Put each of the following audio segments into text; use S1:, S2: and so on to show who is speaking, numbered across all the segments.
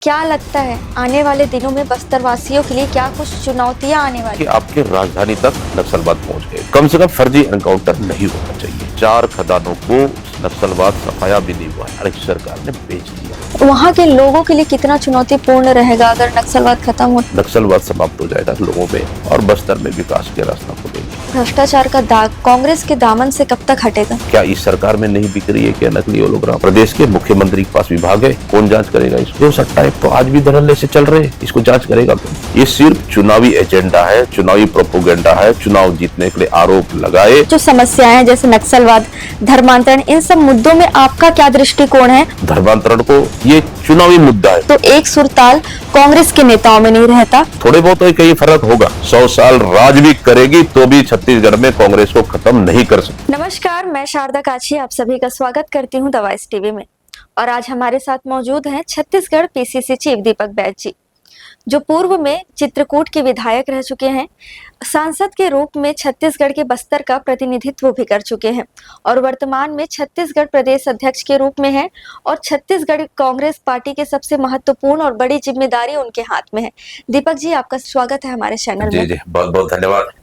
S1: क्या लगता है आने वाले दिनों में बस्तर वासियों के लिए क्या कुछ चुनौतियां आने वाली
S2: कि आपके राजधानी तक नक्सलवाद पहुंच गए। कम से कम फर्जी एनकाउंटर नहीं होना चाहिए। 4 खदानों को नक्सलवाद सफाया भी नहीं हुआ, हमारी सरकार ने बेच दिया।
S1: है? वहाँ के लोगों के लिए कितना चुनौतीपूर्ण रहेगा अगर नक्सलवाद खत्म हो?
S2: नक्सलवाद समाप्त हो जाएगा लोगों में और बस्तर में विकास के रास्ता खुलेगी।
S1: भ्रष्टाचार का दाग कांग्रेस के दामन से कब तक हटेगा?
S2: क्या इस सरकार में नहीं बिक रही है क्या नकली होलोग्राम? प्रदेश के मुख्यमंत्री के पास विभाग है, कौन जांच करेगा इसको? सट्टा तो आज भी धड़ल्ले से चल रहे हैं, इसको जांच करेगा कौन? ये सिर्फ चुनावी एजेंडा है, चुनावी प्रोपोगेंडा है, चुनाव जीतने के लिए आरोप लगाए।
S1: जो समस्याएं हैं जैसे नक्सलवाद, धर्मांतरण, इन सब मुद्दों में आपका क्या दृष्टिकोण है?
S2: धर्मांतरण को ये चुनावी मुद्दा है,
S1: तो एक सुरताल कांग्रेस के नेताओं में नहीं रहता।
S2: थोड़े बहुत तो कई फर्क होगा। 100 साल राज भी करेगी तो भी छत्तीसगढ़ में कांग्रेस को खत्म नहीं कर सकती।
S1: नमस्कार, मैं शारदा काछी आप सभी का स्वागत करती हूं द वॉइस टीवी में। और आज हमारे साथ मौजूद हैं छत्तीसगढ़ पीसीसी चीफ दीपक बैज जी, जो पूर्व में चित्रकूट के विधायक रह चुके हैं, सांसद के रूप में छत्तीसगढ़ के बस्तर का प्रतिनिधित्व भी कर चुके हैं और वर्तमान में छत्तीसगढ़ प्रदेश अध्यक्ष के रूप में हैं और छत्तीसगढ़ कांग्रेस पार्टी के सबसे महत्वपूर्ण और बड़ी जिम्मेदारी उनके हाथ में है। दीपक जी, आपका स्वागत है हमारे चैनल में।
S2: जी, बहुत बहुत धन्यवाद।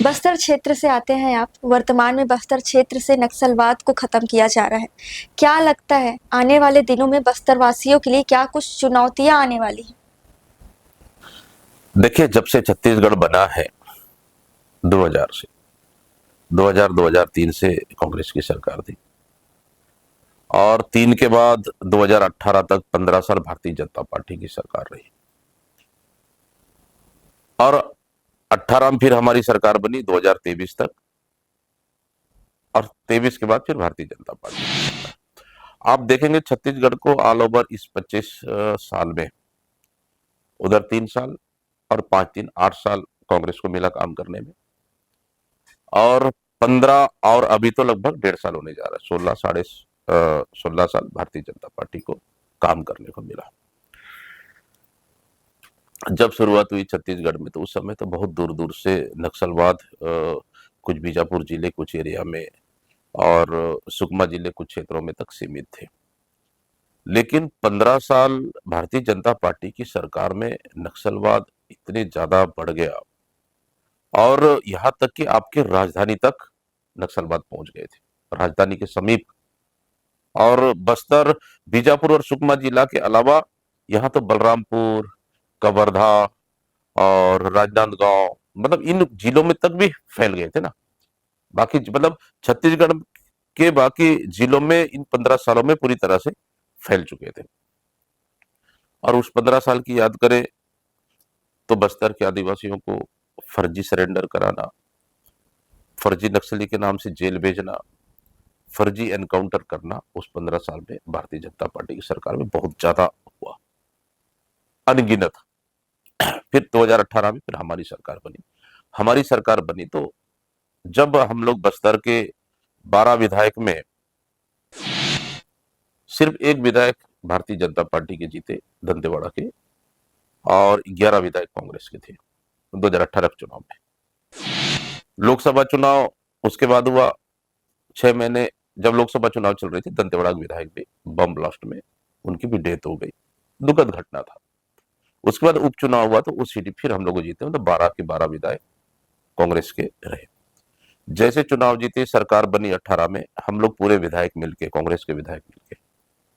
S1: बस्तर क्षेत्र से आते हैं आप। वर्तमान में बस्तर क्षेत्र से नक्सलवाद को खत्म किया जा रहा है। क्या लगता है आने वाले दिनों में बस्तर वासियों के लिए क्या कुछ चुनौतियां आने वाली हैं?
S2: देखिए, जब से छत्तीसगढ़ बना है 2000 से 2003 से कांग्रेस की सरकार थी और 3 के बाद 2018 तक 15 साल भारतीय जनता पार्टी की सरकार रही और 18 में फिर हमारी सरकार बनी 2023 तक और 23 के बाद फिर भारतीय जनता पार्टी। आप देखेंगे छत्तीसगढ़ को ऑल ओवर इस 25 साल में उधर 3 साल और 5-3 8 साल कांग्रेस को मिला काम करने में और 15 और अभी तो लगभग 1.5 साल होने जा रहा है। 16 साल भारतीय जनता पार्टी को काम करने को मिला। जब शुरुआत हुई छत्तीसगढ़ में तो उस समय तो बहुत दूर दूर से नक्सलवाद कुछ बीजापुर जिले कुछ एरिया में और सुकमा जिले कुछ क्षेत्रों में तक सीमित थे, लेकिन 15 साल भारतीय जनता पार्टी की सरकार में नक्सलवाद इतने ज्यादा बढ़ गया और यहाँ तक कि आपके राजधानी तक नक्सलवाद पहुंच गए थे, राजधानी के समीप। और बस्तर, बीजापुर और सुकमा जिला के अलावा यहाँ तो बलरामपुर, कवर्धा और राजनांदगांव, मतलब इन जिलों में तक भी फैल गए थे ना। बाकी मतलब छत्तीसगढ़ के बाकी जिलों में इन 15 सालों में पूरी तरह से फैल चुके थे। और उस 15 साल की याद करें तो बस्तर के आदिवासियों को फर्जी सरेंडर कराना, फर्जी नक्सली के नाम से जेल भेजना, फर्जी एनकाउंटर करना उस 15 साल में भारतीय जनता पार्टी की सरकार में बहुत ज्यादा हुआ, अनगिनत। फिर 2018 में फिर हमारी सरकार बनी। हमारी सरकार बनी तो जब हम लोग बस्तर के 12 विधायक में सिर्फ एक विधायक भारतीय जनता पार्टी के जीते दंतेवाड़ा के और 11 विधायक कांग्रेस के थे 2018 के चुनाव में। लोकसभा चुनाव उसके बाद हुआ 6 महीने, जब लोकसभा चुनाव चल रहे थे दंतेवाड़ा के विधायक भी बम ब्लास्ट में उनकी भी डेथ हो गई, दुखद घटना था। उसके बाद उपचुनाव हुआ तो उस सीट फिर हम लोग जीते, मतलब 12 के 12 विधायक कांग्रेस के रहे। जैसे चुनाव जीते, सरकार बनी 18 में, हम लोग पूरे विधायक मिलके, कांग्रेस के विधायक मिलके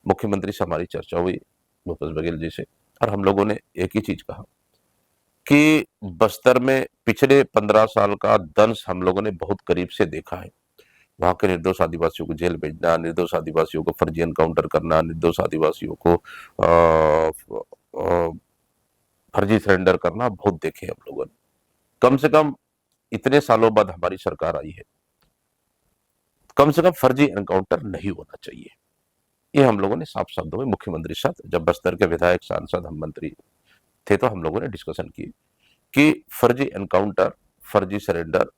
S2: मुख्यमंत्री से हमारी चर्चा हुई भूपेश बघेल जी से और हम लोगों ने एक ही चीज कहा कि बस्तर में पिछले 15 साल का दंश हम लोगों ने बहुत करीब से देखा है। वहां के निर्दोष आदिवासियों को जेल भेजना, निर्दोष आदिवासियों को फर्जी एनकाउंटर करना, निर्दोष आदिवासियों को फर्जी सरेंडर करना बहुत देखे हम लोगों ने। कम से कम इतने सालों बाद हमारी सरकार आई है, कम से कम फर्जी एनकाउंटर नहीं होना चाहिए। ये हम लोगों ने साफ शब्दों में मुख्यमंत्री के साथ, जब बस्तर के विधायक सांसद हम मंत्री थे तो हम लोगों ने डिस्कशन की कि फर्जी एनकाउंटर, फर्जी सरेंडर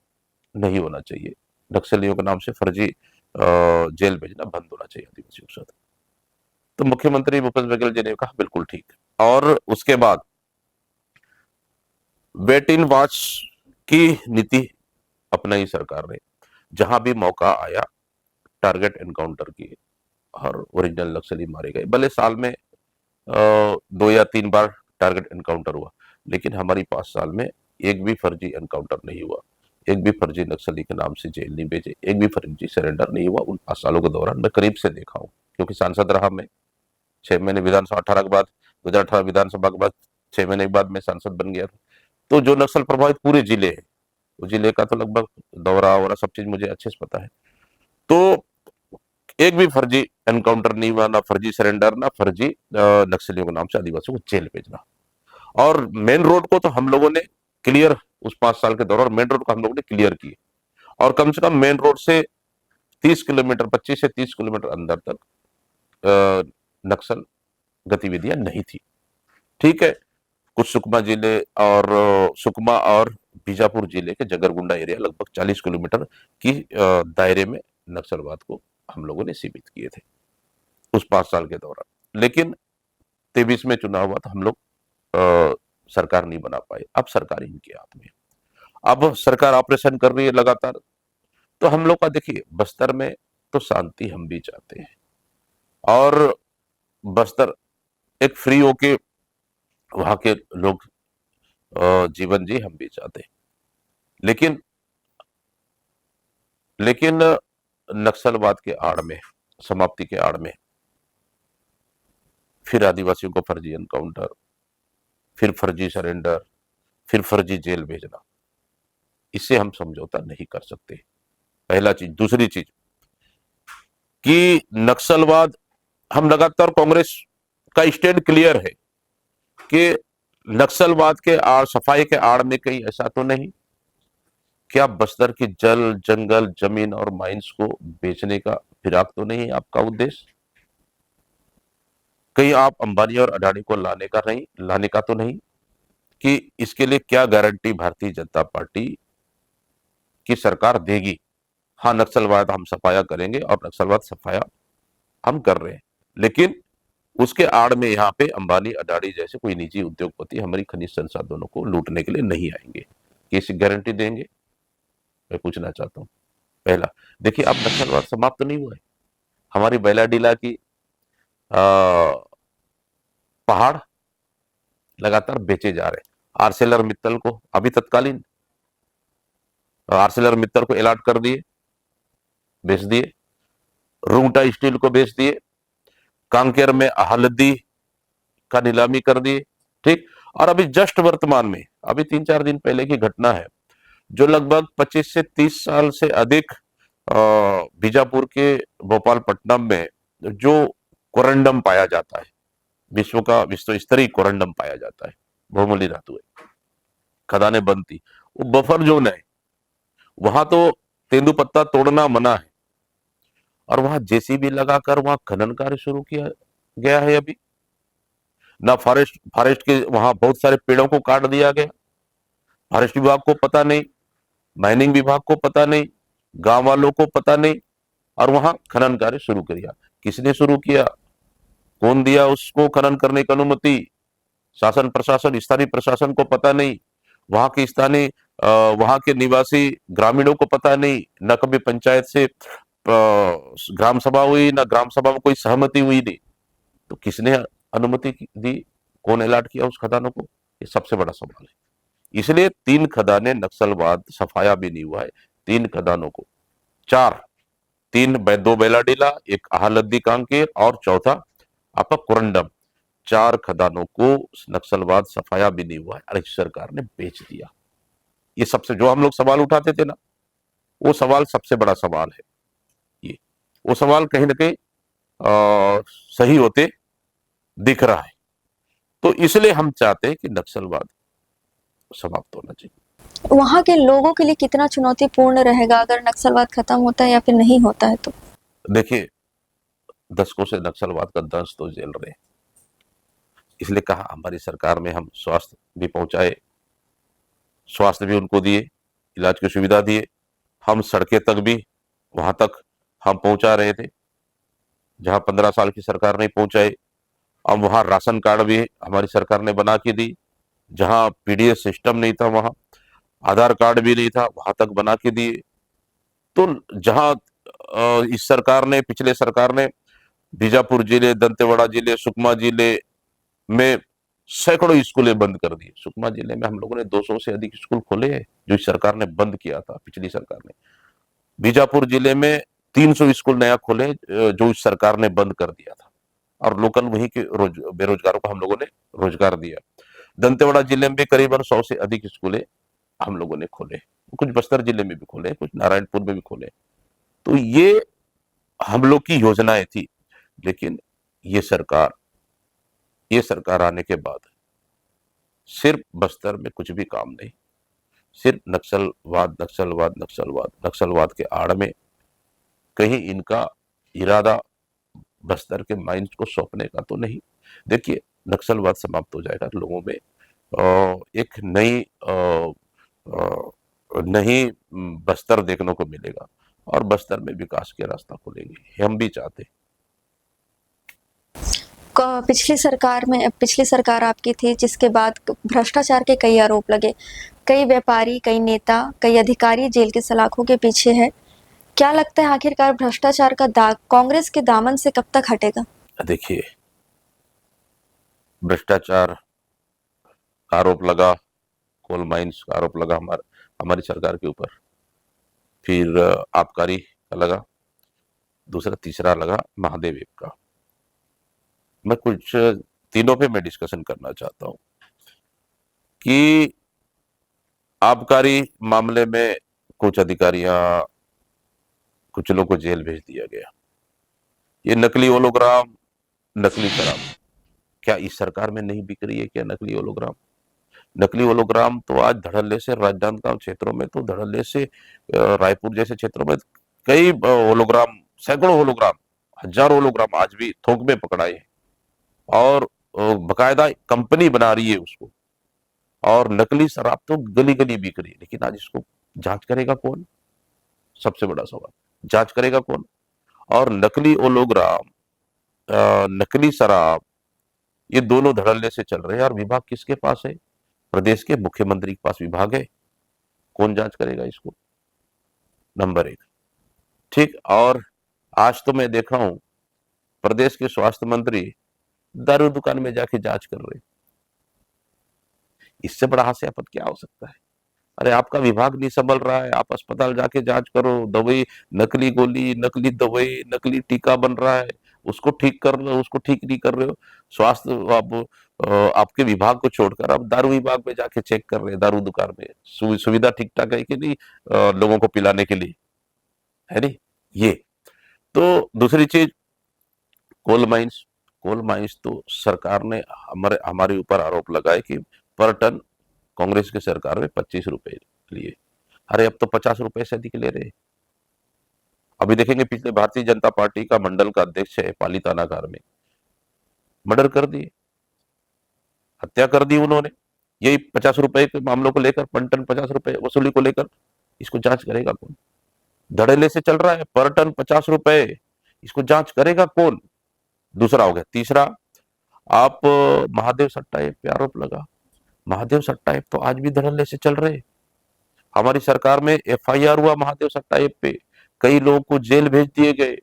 S2: नहीं होना चाहिए। नक्सलियों के नाम से फर्जी जेल भेजना बंद होना चाहिए आदिवासियों के साथ। तो मुख्यमंत्री भूपेश बघेल जी ने कहा बिल्कुल ठीक। और उसके बाद वेट इन वॉच की नीति अपनाई सरकार ने। जहां भी मौका आया टारगेट एनकाउंटर किए और ओरिजिनल नक्सली मारे गए। भले साल में 2 या 3 बार टारगेट एनकाउंटर हुआ, लेकिन हमारी 5 साल में एक भी फर्जी एनकाउंटर नहीं हुआ, एक भी फर्जी नक्सली के नाम से जेल नहीं भेजे, एक भी फर्जी सरेंडर नहीं हुआ उन 5 सालों के दौरान। मैं करीब से देखा हूँ, क्योंकि सांसद रहा मैं 6 महीने विधानसभा 18 के बाद, 2018 विधानसभा के बाद 6 महीने के बाद मैं सांसद बन गया था। तो जो नक्सल प्रभावित पूरे जिले हैं, वो जिले का तो लगभग दौरा वौरा सब चीज मुझे अच्छे से पता है। तो एक भी फर्जी एनकाउंटर नहीं हुआ, ना फर्जी सरेंडर, ना फर्जी नक्सलियों के नाम से आदिवासियों को जेल भेजना। और मेन रोड को तो हम लोगों ने क्लियर, उस 5 साल के दौरान मेन रोड को हम लोगों ने क्लियर किए, और कम से कम मेन रोड से 30 किलोमीटर, 25 से 30 किलोमीटर अंदर तक नक्सल गतिविधियां नहीं थी। ठीक है, कुछ सुकमा और बीजापुर जिले के जगरगुंडा एरिया लगभग 40 किलोमीटर की दायरे में नक्सलवाद को हम लोगों ने सीमित किए थे उस 5 साल के दौरान। लेकिन 23 में चुनाव हुआ तो हम लोग सरकार नहीं बना पाए। अब सरकार इनके हाथ में, अब सरकार ऑपरेशन कर रही है लगातार। तो हम लोग का देखिए, बस्तर में तो शांति हम भी चाहते हैं, और बस्तर एक फ्री होके वहां के लोग जीवन जी हम भी चाहते हैं। लेकिन लेकिन नक्सलवाद के आड़ में, समाप्ति के आड़ में फिर आदिवासियों को फर्जी एनकाउंटर, फिर फर्जी सरेंडर, फिर फर्जी जेल भेजना, इससे हम समझौता नहीं कर सकते। पहला चीज। दूसरी चीज कि नक्सलवाद, हम लगातार, कांग्रेस का स्टैंड क्लियर है कि नक्सलवाद के आड़, सफाई के आड़ में कहीं ऐसा तो नहीं, क्या बस्तर की जल, जंगल, जमीन और माइंस को बेचने का फिराक तो नहीं है आपका उद्देश्य? कहीं आप अंबानी और अडानी को लाने का तो नहीं? कि इसके लिए क्या गारंटी भारतीय जनता पार्टी की सरकार देगी? हाँ, नक्सलवाद हम सफाया करेंगे, और नक्सलवाद सफाया हम कर रहे हैं, लेकिन उसके आड़ में यहाँ पे अंबानी अडानी जैसे कोई निजी उद्योगपति हमारी खनिज संसाधनों को लूटने के लिए नहीं आएंगे। कैसी गारंटी देंगे, मैं पूछना चाहता हूँ। पहला, देखिए, अब नक्सलवाद समाप्त तो नहीं हुआ है। हमारी बैलाडीला की पहाड़ लगातार बेचे जा रहे हैं। आर्सेलर मित्तल को अभी तत्कालीन आर्सेलर मित्तल को अलॉट कर दिए, बेच दिए। रूंगटा स्टील को बेच दिए। कांकेर में हल्दी का नीलामी कर दिए। ठीक। और अभी जस्ट वर्तमान में, अभी 3-4 दिन पहले की घटना है, जो लगभग 25 से 30 साल से अधिक बीजापुर के भोपालपट्टनम में जो कोरंडम पाया जाता है, विश्व स्तरीय कोरंडम पाया जाता है, बहुमूल्य धातु है, खदानें बनती, वो बफर जोन है, वहां तो तेंदुपत्ता तोड़ना मना है, और वहां जेसीबी लगाकर वहां खनन कार्य शुरू किया गया है। अभी ना फॉरेस्ट के वहां बहुत सारे पेड़ों को काट दिया गया, फॉरेस्ट विभाग को पता नहीं, माइनिंग विभाग को पता नहीं, गांव वालों को पता नहीं, और वहां खनन कार्य शुरू किया। किसने शुरू किया, कौन दिया उसको खनन करने की अनुमति? शासन प्रशासन, स्थानीय प्रशासन को पता नहीं, वहां के स्थानीय वहां के निवासी ग्रामीणों को पता नहीं, न कभी पंचायत से ग्राम सभा हुई, ना ग्राम सभा में कोई सहमति हुई नहीं। तो किसने अनुमति दी, कौन अलॉट किया उस खदानों को? ये सबसे बड़ा सवाल है। इसलिए 3 खदानें नक्सलवाद सफाया भी नहीं हुआ है। 3 खदानों को, 2 बैलाडीला, एक आहलद्दी कांकेर, और चौथा आपका कोरंडम, 4 खदानों को नक्सलवाद सफाया भी नहीं हुआ है, और इस सरकार ने बेच दिया। ये सबसे, जो हम लोग सवाल उठाते थे ना, वो सवाल सबसे बड़ा सवाल है। ये वो सवाल कहीं ना कहीं सही होते दिख रहा है। तो इसलिए हम चाहते हैं कि नक्सलवाद समाप्त होना चाहिए।
S1: वहाँ के लोगों के लिए कितना चुनौतीपूर्ण रहेगा अगर नक्सलवाद खत्म होता है या फिर नहीं होता है तो?
S2: देखिए, दशकों से नक्सलवाद का दंश तो झेल रहे हैं, इसलिए कहा हमारी सरकार में हम स्वास्थ्य भी पहुंचाए, स्वास्थ्य भी उनको दिए, इलाज की सुविधा दिए, हम सड़कें तक भी वहां तक हम पहुंचा रहे थे जहां 15 साल की सरकार नहीं पहुंचाए। अब वहां राशन कार्ड भी हमारी सरकार ने बना के दी, जहां पीडीएस सिस्टम नहीं था, वहां आधार कार्ड भी नहीं था, वहां तक बना के दिए। तो जहां इस सरकार ने, पिछले सरकार ने बीजापुर जिले, दंतेवाड़ा जिले, सुकमा जिले, में सैकड़ों स्कूलें बंद कर दी। सुकमा जिले में हम लोगों ने 200 से अधिक स्कूल खोले हैं जो इस सरकार ने बंद किया था, पिछली सरकार ने। बीजापुर जिले में 300 स्कूल नया खोले जो इस सरकार ने बंद कर दिया था, और लोकल वहीं के बेरोजगारों को हम लोगों ने रोजगार दिया। दंतेवाड़ा जिले में करीबन 100 से अधिक स्कूलें हम लोगों ने खोले, कुछ बस्तर जिले में भी खोले, कुछ नारायणपुर में भी खोले। तो ये हम लोग की योजनाएं थी। लेकिन ये सरकार आने के बाद सिर्फ बस्तर में कुछ भी काम नहीं, सिर्फ नक्सलवाद नक्सलवाद नक्सलवाद नक्सलवाद के आड़ में कहीं इनका इरादा बस्तर के माइंस को सौंपने का तो नहीं। देखिए, नक्सलवाद समाप्त हो जाएगा, लोगों में एक नई बस्तर देखने को मिलेगा और बस्तर में विकास के रास्ता खुलेंगे, हम भी चाहते हैं।
S1: पिछली सरकार आपकी थी जिसके बाद भ्रष्टाचार के कई आरोप लगे, कई व्यापारी, कई नेता, कई अधिकारी जेल के सलाखों के पीछे है। क्या लगता है आखिरकार भ्रष्टाचार का दाग कांग्रेस के दामन से कब तक हटेगा?
S2: देखिए, भ्रष्टाचार का आरोप लगा, कोल माइंस का आरोप लगा हमारी सरकार के ऊपर, फिर आबकारी का लगा, दूसरा तीसरा लगा महादेव ऐप का। मैं कुछ तीनों पे मैं डिस्कशन करना चाहता हूं कि आबकारी मामले में कुछ अधिकारियां, कुछ लोगों को जेल भेज दिया गया। ये नकली होलोग्राम, नकली शराब, क्या इस सरकार में नहीं बिक रही है क्या नकली होलोग्राम? नकली होलोग्राम तो आज धड़ल्ले से राजनांदगांव क्षेत्रों में, तो धड़ल्ले से रायपुर जैसे क्षेत्रों में कई होलोग्राम, सैकड़ों होलोग्राम, हजारों होलोग्राम आज भी थोक में पकड़ाए हैं, और बकायदा कंपनी बना रही है उसको। और नकली शराब तो गली गली बिक रही है, लेकिन आज इसको जांच करेगा कौन? सबसे बड़ा सवाल, जांच करेगा कौन? और नकली होलोग्राम, नकली शराब, ये दोनों धड़ल्ले से चल रहे हैं, और विभाग किसके पास है? प्रदेश के मुख्यमंत्री के पास विभाग है। कौन जांच करेगा इसको? नंबर एक। ठीक, और आज तो मैं देखा हूं प्रदेश के स्वास्थ्य मंत्री दारू दुकान में जाके जांच कर रहे। इससे बड़ा हास्यास्पद क्या हो सकता है? अरे, आपका विभाग नहीं संभल रहा है, आप अस्पताल जाके जांच करो। दवाई, नकली गोली, नकली दवाई, नकली टीका बन रहा है, उसको ठीक कर लो, उसको ठीक नहीं कर रहे हो। स्वास्थ्य आपके विभाग को छोड़कर आप दारू विभाग में जाके चेक कर रहे हैं, दारू दुकान में सुविधा ठीक ठाक है कि नहीं लोगों को पिलाने के लिए, है नहीं? ये तो दूसरी चीज, कोल माइंस। कोल माइंस तो सरकार ने हमारे ऊपर आरोप लगाए कि पर टन कांग्रेस की सरकार में 25 रुपए लिए। अरे, अब तो 50 रुपए से अधिक ले रहे। अभी देखेंगे, पिछले भारतीय जनता पार्टी का मंडल का अध्यक्ष है पाली थानागार में, मर्डर कर दिए, हत्या कर दी उन्होंने, यही 50 रुपए के मामलों को लेकर, पर टन 50 रुपए वसूली को लेकर। इसको जांच करेगा कौन? धड़ल्ले से चल रहा है, पर टन 50 रुपए, इसको जांच करेगा कौन? दूसरा हो गया। तीसरा, आप महादेव सट्टा ऐप पे आरोप लगा। महादेव सट्टा ऐप तो आज भी धड़ल्ले से चल रहे। हमारी सरकार में एफआईआर हुआ महादेव सट्टा ऐप पे, कई लोगों को जेल भेज दिए गए।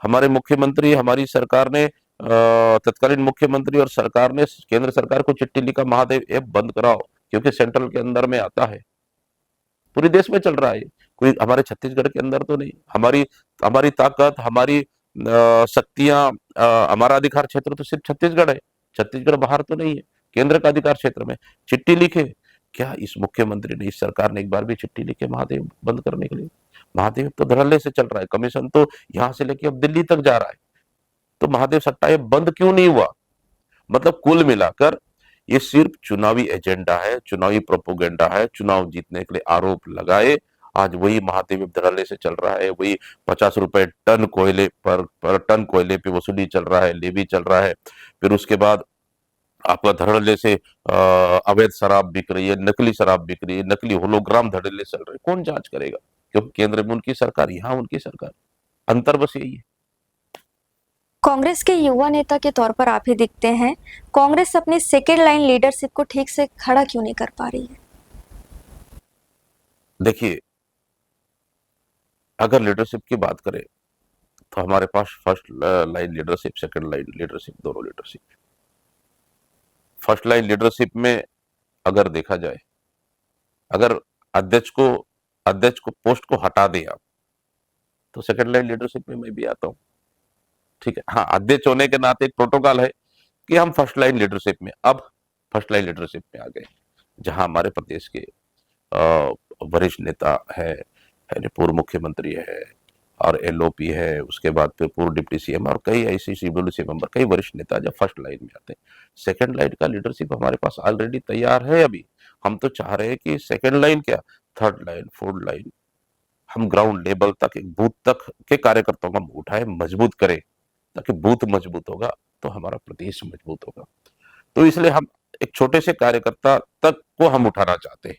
S2: हमारे मुख्यमंत्री, हमारी सरकार ने, तत्कालीन मुख्यमंत्री और सरकार ने केंद्र सरकार को चिट्ठी लिखा, महादेव ऐप बंद कराओ, क्योंकि सेंट्रल के अंदर में आता है। पूरे देश में चल रहा है, कोई हमारे छत्तीसगढ़ के अंदर तो नहीं। हमारी हमारी ताकत, हमारी शक्तियां, हमारा अधिकार क्षेत्र तो सिर्फ छत्तीसगढ़ है, छत्तीसगढ़ बाहर तो नहीं है, केंद्र का अधिकार क्षेत्र में। चिट्ठी लिखे, क्या इस मुख्यमंत्री ने, इस सरकार ने एक बार भी चिट्ठी लिखे महादेव बंद करने के लिए? महादेव तो धड़ल्ले से चल रहा है, कमीशन तो यहां से लेके अब दिल्ली तक जा रहा है। तो महादेव सट्टा ये बंद क्यों नहीं हुआ? मतलब कुल मिलाकर ये सिर्फ चुनावी एजेंडा है, चुनावी प्रोपोगेंडा है, चुनाव जीतने के लिए आरोप लगाए। आज वही महादेव धड़ल्ले से चल रहा है, वही 50 रुपए टन कोयले पर टन कोयले पे वसूली चल रहा है, लेवी चल रहा है। फिर उसके बाद आपका धड़ल्ले से अवैध शराब बिक रही है, नकली शराब बिक रही है, नकली होलोग्राम धड़ल्ले चल रहे हैं। कौन जांच करेगा? क्योंकि केंद्र में उनकी सरकार, यहाँ उनकी सरकार, अंतर बस यही है।
S1: कांग्रेस के युवा नेता के तौर पर आप ही दिखते हैं, कांग्रेस अपनी सेकेंड लाइन लीडरशिप को ठीक से खड़ा क्यों नहीं कर पा रही है?
S2: देखिए, अगर लीडरशिप की बात करें तो हमारे पास first line leadership, second line leadership, दोनों लीडरशिप। फर्स्ट लाइन लीडरशिप में अगर देखा जाए, अगर अध्यक्ष को अध्यक्ष को पोस्ट को हटा दें आप, तो सेकंड लाइन लीडरशिप में मैं भी आता हूँ। ठीक है, हाँ, अध्यक्ष होने के नाते एक प्रोटोकॉल है कि हम फर्स्ट लाइन लीडरशिप में, अब फर्स्ट लाइन लीडरशिप में आ गए, जहां हमारे प्रदेश के वरिष्ठ नेता है, पूर्व मुख्यमंत्री है और एलओपी है, उसके बाद फिर पूर्व डिप्टी सीएम और कई ऐसे सीडब्ल्यूसी मेंबर, कई वरिष्ठ नेता जब फर्स्ट लाइन में आते हैं। सेकंड लाइन का लीडरशिप हमारे पास ऑलरेडी तैयार है। अभी हम तो चाह रहे हैं कि सेकंड लाइन क्या, थर्ड लाइन, फोर्थ लाइन, हम ग्राउंड लेवल तक, एक बूथ तक के कार्यकर्ताओं को हम उठाए, मजबूत करें, ताकि बूथ मजबूत होगा तो हमारा प्रदेश मजबूत होगा। तो इसलिए हम एक छोटे से कार्यकर्ता तक को हम उठाना चाहते हैं।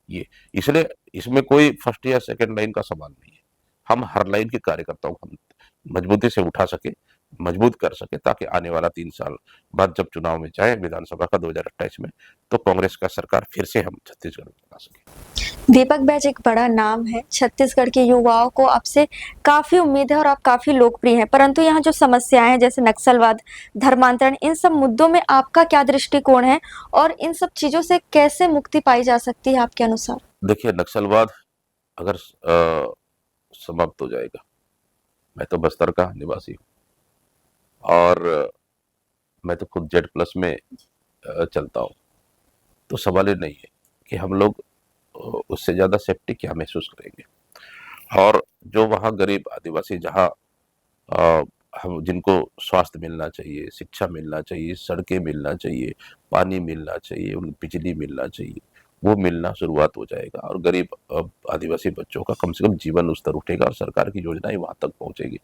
S2: ये इसलिए इसमें कोई फर्स्ट या सेकंड लाइन का सवाल नहीं है। हम हर लाइन के कार्यकर्ताओं को हम मजबूती से उठा सके, मजबूत कर सके, ताकि आने वाला 3 साल बाद जब चुनाव में जाए विधानसभा का 2028 में, तो कांग्रेस का सरकार फिर से हम छत्तीसगढ़ में बना सके।
S1: दीपक बैज एक बड़ा नाम है, छत्तीसगढ़ के युवाओं को आपसे काफी उम्मीद है और आप काफी लोकप्रिय हैं, परंतु यहाँ जो समस्याएं हैं जैसे नक्सलवाद, धर्मांतरण, इन सब मुद्दों में आपका क्या दृष्टिकोण है और इन सब चीजों से कैसे मुक्ति पाई जा सकती है आपके अनुसार?
S2: देखिए, नक्सलवाद अगर समाप्त हो जाएगा, मैं तो बस्तर का निवासी हूँ और मैं तो खुद जेड+ में चलता हूँ, तो सवाल ही नहीं है कि हम लोग उससे ज्यादा सेफ्टी क्या महसूस करेंगे। और जो वहाँ गरीब आदिवासी, जहाँ हम जिनको स्वास्थ्य मिलना चाहिए, शिक्षा मिलना चाहिए, सड़कें मिलना चाहिए, पानी मिलना चाहिए, उन बिजली मिलना चाहिए, वो मिलना शुरुआत हो जाएगा और गरीब आदिवासी बच्चों का कम से कम जीवन स्तर उठेगा और सरकार की योजनाएं वहां तक पहुंचेगी।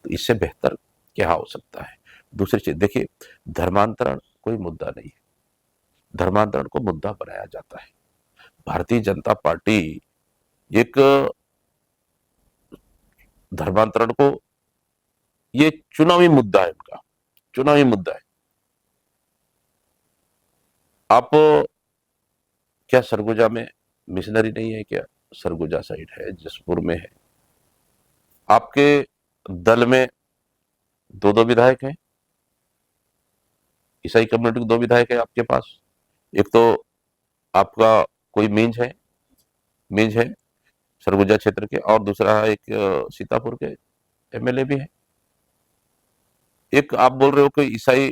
S2: तो इससे बेहतर क्या हो सकता है। दूसरी चीज देखिए, धर्मांतरण कोई मुद्दा नहीं है, धर्मांतरण को मुद्दा बनाया जाता है। भारतीय जनता पार्टी एक धर्मांतरण को, ये चुनावी मुद्दा है, उनका चुनावी मुद्दा है। आप क्या सरगुजा में मिशनरी नहीं है क्या? सरगुजा साइड है, जसपुर में है। आपके दल में 2-2 विधायक हैं, ईसाई कम्युनिटी के 2 विधायक है आपके पास। एक तो आपका कोई मिंज है सरगुजा क्षेत्र के, और दूसरा है एक सीतापुर के एमएलए भी है। एक आप बोल रहे हो कि ईसाई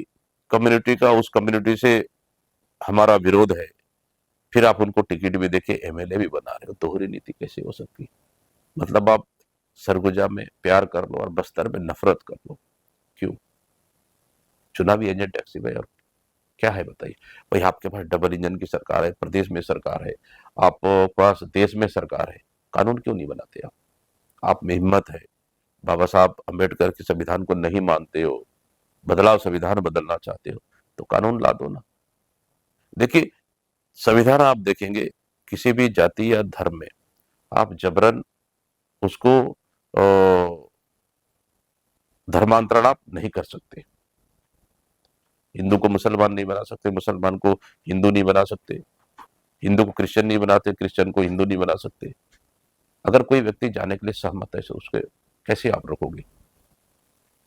S2: कम्युनिटी का, उस कम्युनिटी से हमारा विरोध है, फिर आप उनको टिकट भी देके एमएलए भी बना रहे हो। दोहरी नीति कैसे हो सकती? मतलब आप सरगुजा में प्यार कर लो और बस्तर में नफरत कर लो, क्यों? चुनावी एजेंट टैक्सी भाई, और क्या है बताइए भाई? आपके पास डबल इंजन की सरकार है, प्रदेश में सरकार है, आप पास देश में सरकार है, कानून क्यों नहीं बनाते आप में हिम्मत है, बाबा साहब अम्बेडकर के संविधान को नहीं मानते हो, बदलाव संविधान बदलना चाहते हो, तो कानून ला दो ना। देखिए, संविधान आप देखेंगे, किसी भी जाति या धर्म में आप जबरन उसको धर्मांतरण आप नहीं कर सकते। हिंदू को मुसलमान नहीं बना सकते, मुसलमान को हिंदू नहीं बना सकते, हिंदू को क्रिश्चियन नहीं बनाते, क्रिश्चियन को हिंदू नहीं बना सकते। अगर कोई व्यक्ति जाने के लिए सहमत है तो उसके कैसे आप रोकोगे?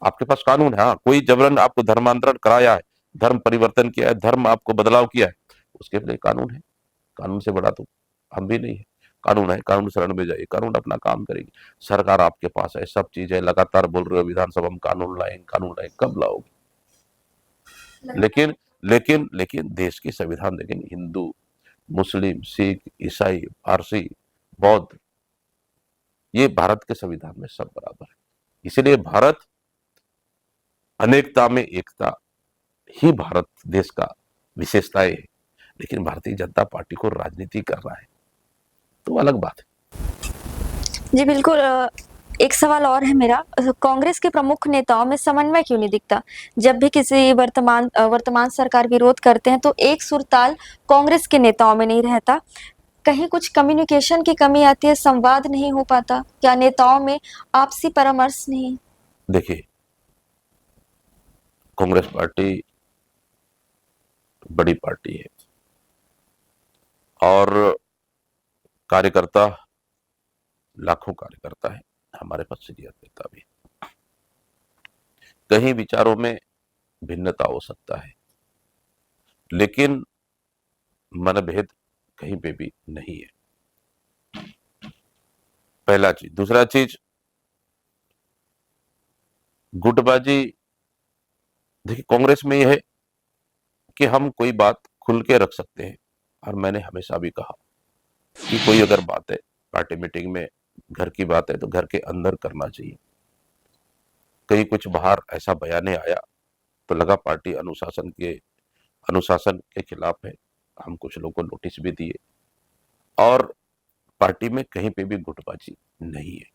S2: आपके पास कानून है। हाँ, कोई जबरन आपको धर्मांतरण कराया है, धर्म परिवर्तन किया है, धर्म आपको बदलाव किया है, उसके लिए कानून है। कानून से बड़ा तो हम भी नहीं है। कानून है, कानून शरण में जाइए, कानून अपना काम करेगी। सरकार आपके पास है, सब चीज है, लगातार बोल रहे हो विधानसभा में कानून लाएंगे, कानून लाएंगे, कब लाओगे? लेकिन लेकिन लेकिन देश की संविधान देखेंगे, हिंदू, मुस्लिम, सिख, ईसाई, पारसी, बौद्ध, ये भारत के संविधान में सब बराबर है। इसलिए भारत अनेकता में एकता ही भारत देश का विशेषताएं है। लेकिन भारतीय जनता पार्टी को राजनीति कर रहा है तो अलग बात है।
S1: जी बिल्कुल। एक सवाल और है मेरा, कांग्रेस के प्रमुख नेताओं में समन्वय क्यों नहीं दिखता? जब भी किसी वर्तमान सरकार विरोध करते हैं तो एक सुर ताल कांग्रेस के नेताओं में नहीं रहता। कहीं कुछ कम्युनिकेशन की कमी आती है, संवाद नहीं हो पाता? क्या नेताओं में आपसी परामर्श नहीं?
S2: देखिए, कांग्रेस पार्टी बड़ी पार्टी है और कार्यकर्ता लाखों कार्यकर्ता है, हमारे पास सीनियर नेता भी। कहीं विचारों में भिन्नता हो सकता है, लेकिन मनभेद कहीं पे भी नहीं है, पहला चीज। दूसरा चीज, गुटबाजी, देखिए कांग्रेस में यह है कि हम कोई बात खुल के रख सकते हैं, और मैंने हमेशा भी कहा कि कोई अगर बात है पार्टी मीटिंग में, घर की बात है तो घर के अंदर करना चाहिए। कहीं कुछ बाहर ऐसा बयान आया तो लगा पार्टी अनुशासन के खिलाफ है, हम कुछ लोगों को नोटिस भी दिए, और पार्टी में कहीं पे भी गुटबाजी नहीं है।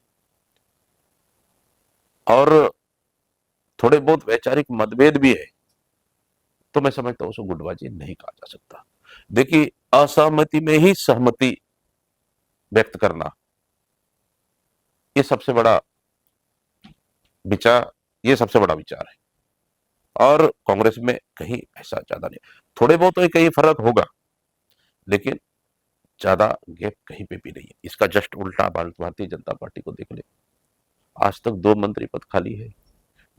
S2: और थोड़े बहुत वैचारिक मतभेद भी है, तो मैं समझता हूं उसको गुटबाजी नहीं कहा जा सकता। देखिए, असहमति में ही सहमति व्यक्त करना, ये सबसे बड़ा विचार ये सबसे बड़ा विचार है, और कांग्रेस में कहीं ऐसा ज्यादा नहीं। थोड़े बहुत तो कहीं फर्क होगा, लेकिन ज्यादा गैप कहीं पे भी नहीं है। इसका जस्ट उल्टा भारतीय जनता पार्टी को देख ले, आज तक 2 मंत्री पद खाली है,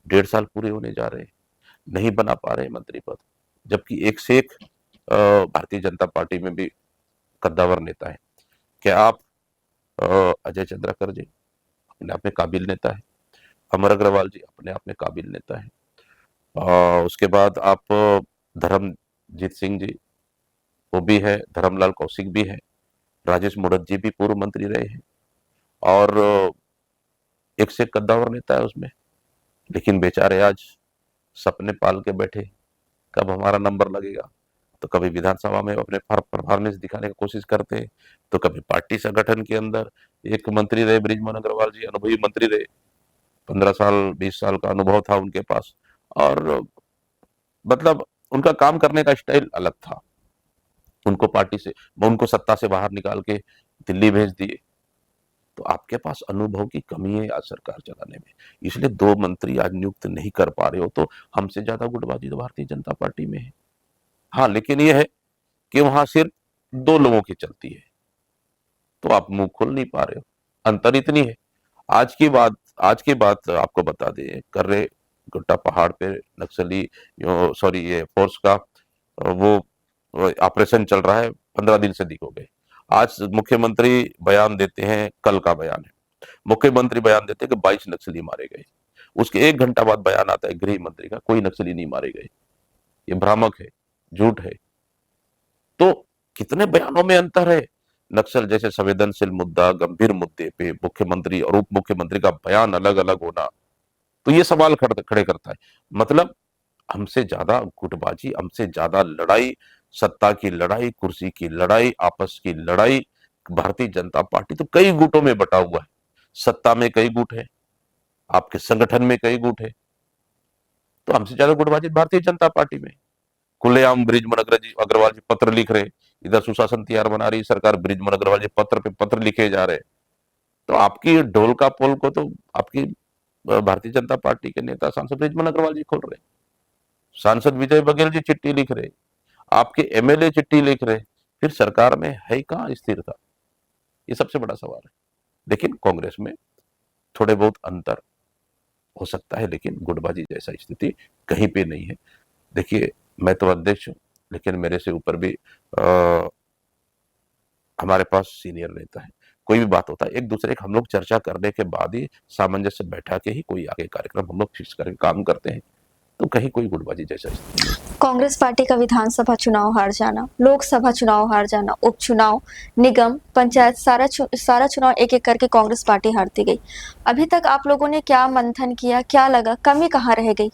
S2: 1.5 साल पूरे होने जा रहे हैं, नहीं बना पा रहे मंत्री पद, जबकि एक से एक भारतीय जनता पार्टी में भी कद्दावर नेता है। क्या आप अजय चंद्राकर जी अपने आप में काबिल नेता है, अमर अग्रवाल जी अपने आप में काबिल नेता है, उसके बाद आप धर्मजीत सिंह जी, वो भी है, धर्मलाल कौशिक भी है, राजेश मूणत जी भी पूर्व मंत्री रहे हैं, और एक से एक कद्दावर नेता है उसमें। लेकिन बेचारे आज सपने पाल के बैठे, कब हमारा नंबर लगेगा। तो कभी विधानसभा में अपने परफॉर्मेंस दिखाने की कोशिश करते हैं, तो कभी पार्टी संगठन के अंदर। एक मंत्री रहे बृजमोहन अग्रवाल जी, अनुभवी मंत्री रहे, 15 साल 20 साल का अनुभव था उनके पास, और मतलब उनका काम करने का स्टाइल अलग था। उनको सत्ता से बाहर निकाल के दिल्ली भेज दिए। तो आपके पास अनुभव की कमी है आज सरकार चलाने में, इसलिए 2 मंत्री आज नियुक्त नहीं कर पा रहे हो। तो हमसे ज्यादा गुटबाजी तो भारतीय जनता पार्टी में है। हाँ, लेकिन यह है कि वहां सिर्फ 2 लोगों की चलती है, तो आप मुंह खोल नहीं पा रहे हो। अंतर इतनी है। आज की बात आपको बता दें, कर्रे गुट्टा पहाड़ पे नक्सली, सॉरी, ये फोर्स का वो ऑपरेशन चल रहा है, 15 दिन से दिख हो गए। आज मुख्यमंत्री बयान देते हैं, कल का बयान है, मुख्यमंत्री बयान देते हैं कि 22 नक्सली मारे गए। उसके 1 घंटा बाद बयान आता है गृह मंत्री का, कोई नक्सली नहीं मारे गए। ये भ्रामक है, झूठ है। तो कितने बयानों में अंतर है। नक्सल जैसे संवेदनशील मुद्दा, गंभीर मुद्दे पे मुख्यमंत्री और उप मुख्यमंत्री का बयान अलग अलग होना, तो ये सवाल खड़े करता है। मतलब हमसे ज्यादा गुटबाजी, हमसे ज्यादा लड़ाई, सत्ता की लड़ाई, कुर्सी की लड़ाई, आपस की लड़ाई, भारतीय जनता पार्टी तो कई गुटों में बटा हुआ है। सत्ता में कई गुट है, आपके संगठन में कई गुट है, तो हमसे ज्यादा गुटबाजी भारतीय जनता पार्टी में। खुलेआम बृजमोहन अग्रवाल जी पत्र लिख रहे, इधर सुशासन तैयार बना रही सरकार, बृजमोहन अग्रवाल जी पत्र पे पत्र लिखे जा रहे। तो आपकी ढोल का पोल को तो आपकी भारतीय जनता पार्टी के नेता सांसद बृजमोहन अग्रवाल जी खोल रहे, सांसद विजय बघेल जी चिट्ठी लिख रहे, आपके एमएलए चिट्ठी लिख रहे, फिर सरकार में है कहां स्थिरता। ये सबसे बड़ा सवाल है। लेकिन कांग्रेस में थोड़े बहुत अंतर हो सकता है, लेकिन गुटबाजी जैसा स्थिति कहीं पे नहीं है। देखिए, मैं तो अध्यक्ष हूं, लेकिन मेरे से ऊपर भी आ, हमारे पास सीनियर नेता है। कोई भी बात होता है, एक दूसरे का हम लोग चर्चा करने के बाद ही, सामंजस्य बैठा के ही कोई आगे कार्यक्रम हम लोग फिक्स करके काम करते हैं। तो कहीं कोई गुटबाजी जैसा स्थिति नहीं।
S1: कांग्रेस पार्टी का विधानसभा चुनाव हार जाना, लोकसभा चुनाव हार जाना, उपचुनाव, निगम, पंचायत, सारा चुनाव एक एक करके कांग्रेस पार्टी हारती गई। अभी तक आप लोगों ने क्या मंथन किया, क्या लगा, कमी कहाँ रह गई?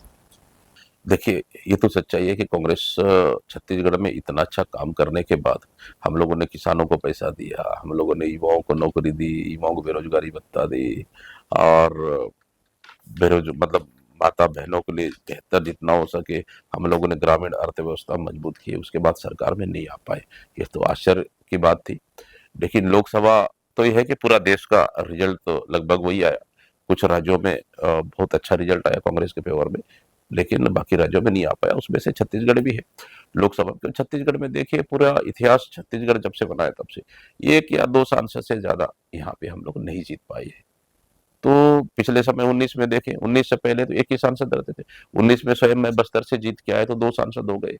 S2: देखिए, ये तो सच्चाई है कि कांग्रेस छत्तीसगढ़ में इतना अच्छा काम करने के बाद, हम लोगों ने किसानों को पैसा दिया, हम लोगों ने युवाओं को नौकरी दी, युवाओं को बेरोजगारी भत्ता दी, और मतलब माता बहनों के लिए बेहतर जितना हो सके हम लोगों ने ग्रामीण अर्थव्यवस्था मजबूत की। उसके बाद सरकार में नहीं आ पाए, ये तो आश्चर्य की बात थी। लेकिन लोकसभा तो यह है कि पूरा देश का रिजल्ट तो लगभग वही आया। कुछ राज्यों में बहुत अच्छा रिजल्ट आया कांग्रेस के फेवर में, लेकिन बाकी राज्यों में नहीं आ पाया, उसमें से छत्तीसगढ़ भी है। लोकसभा तो छत्तीसगढ़ में देखिए, पूरा इतिहास छत्तीसगढ़ जब से बना है तब से 1 या 2 सांसद से ज्यादा यहाँ पे हम लोग नहीं जीत पाए हैं। तो पिछले समय 19 में देखें, 19 से पहले तो एक ही सांसद रहते थे, 19 में स्वयं मैं बस्तर से जीत के आए तो 2 सांसद हो गए।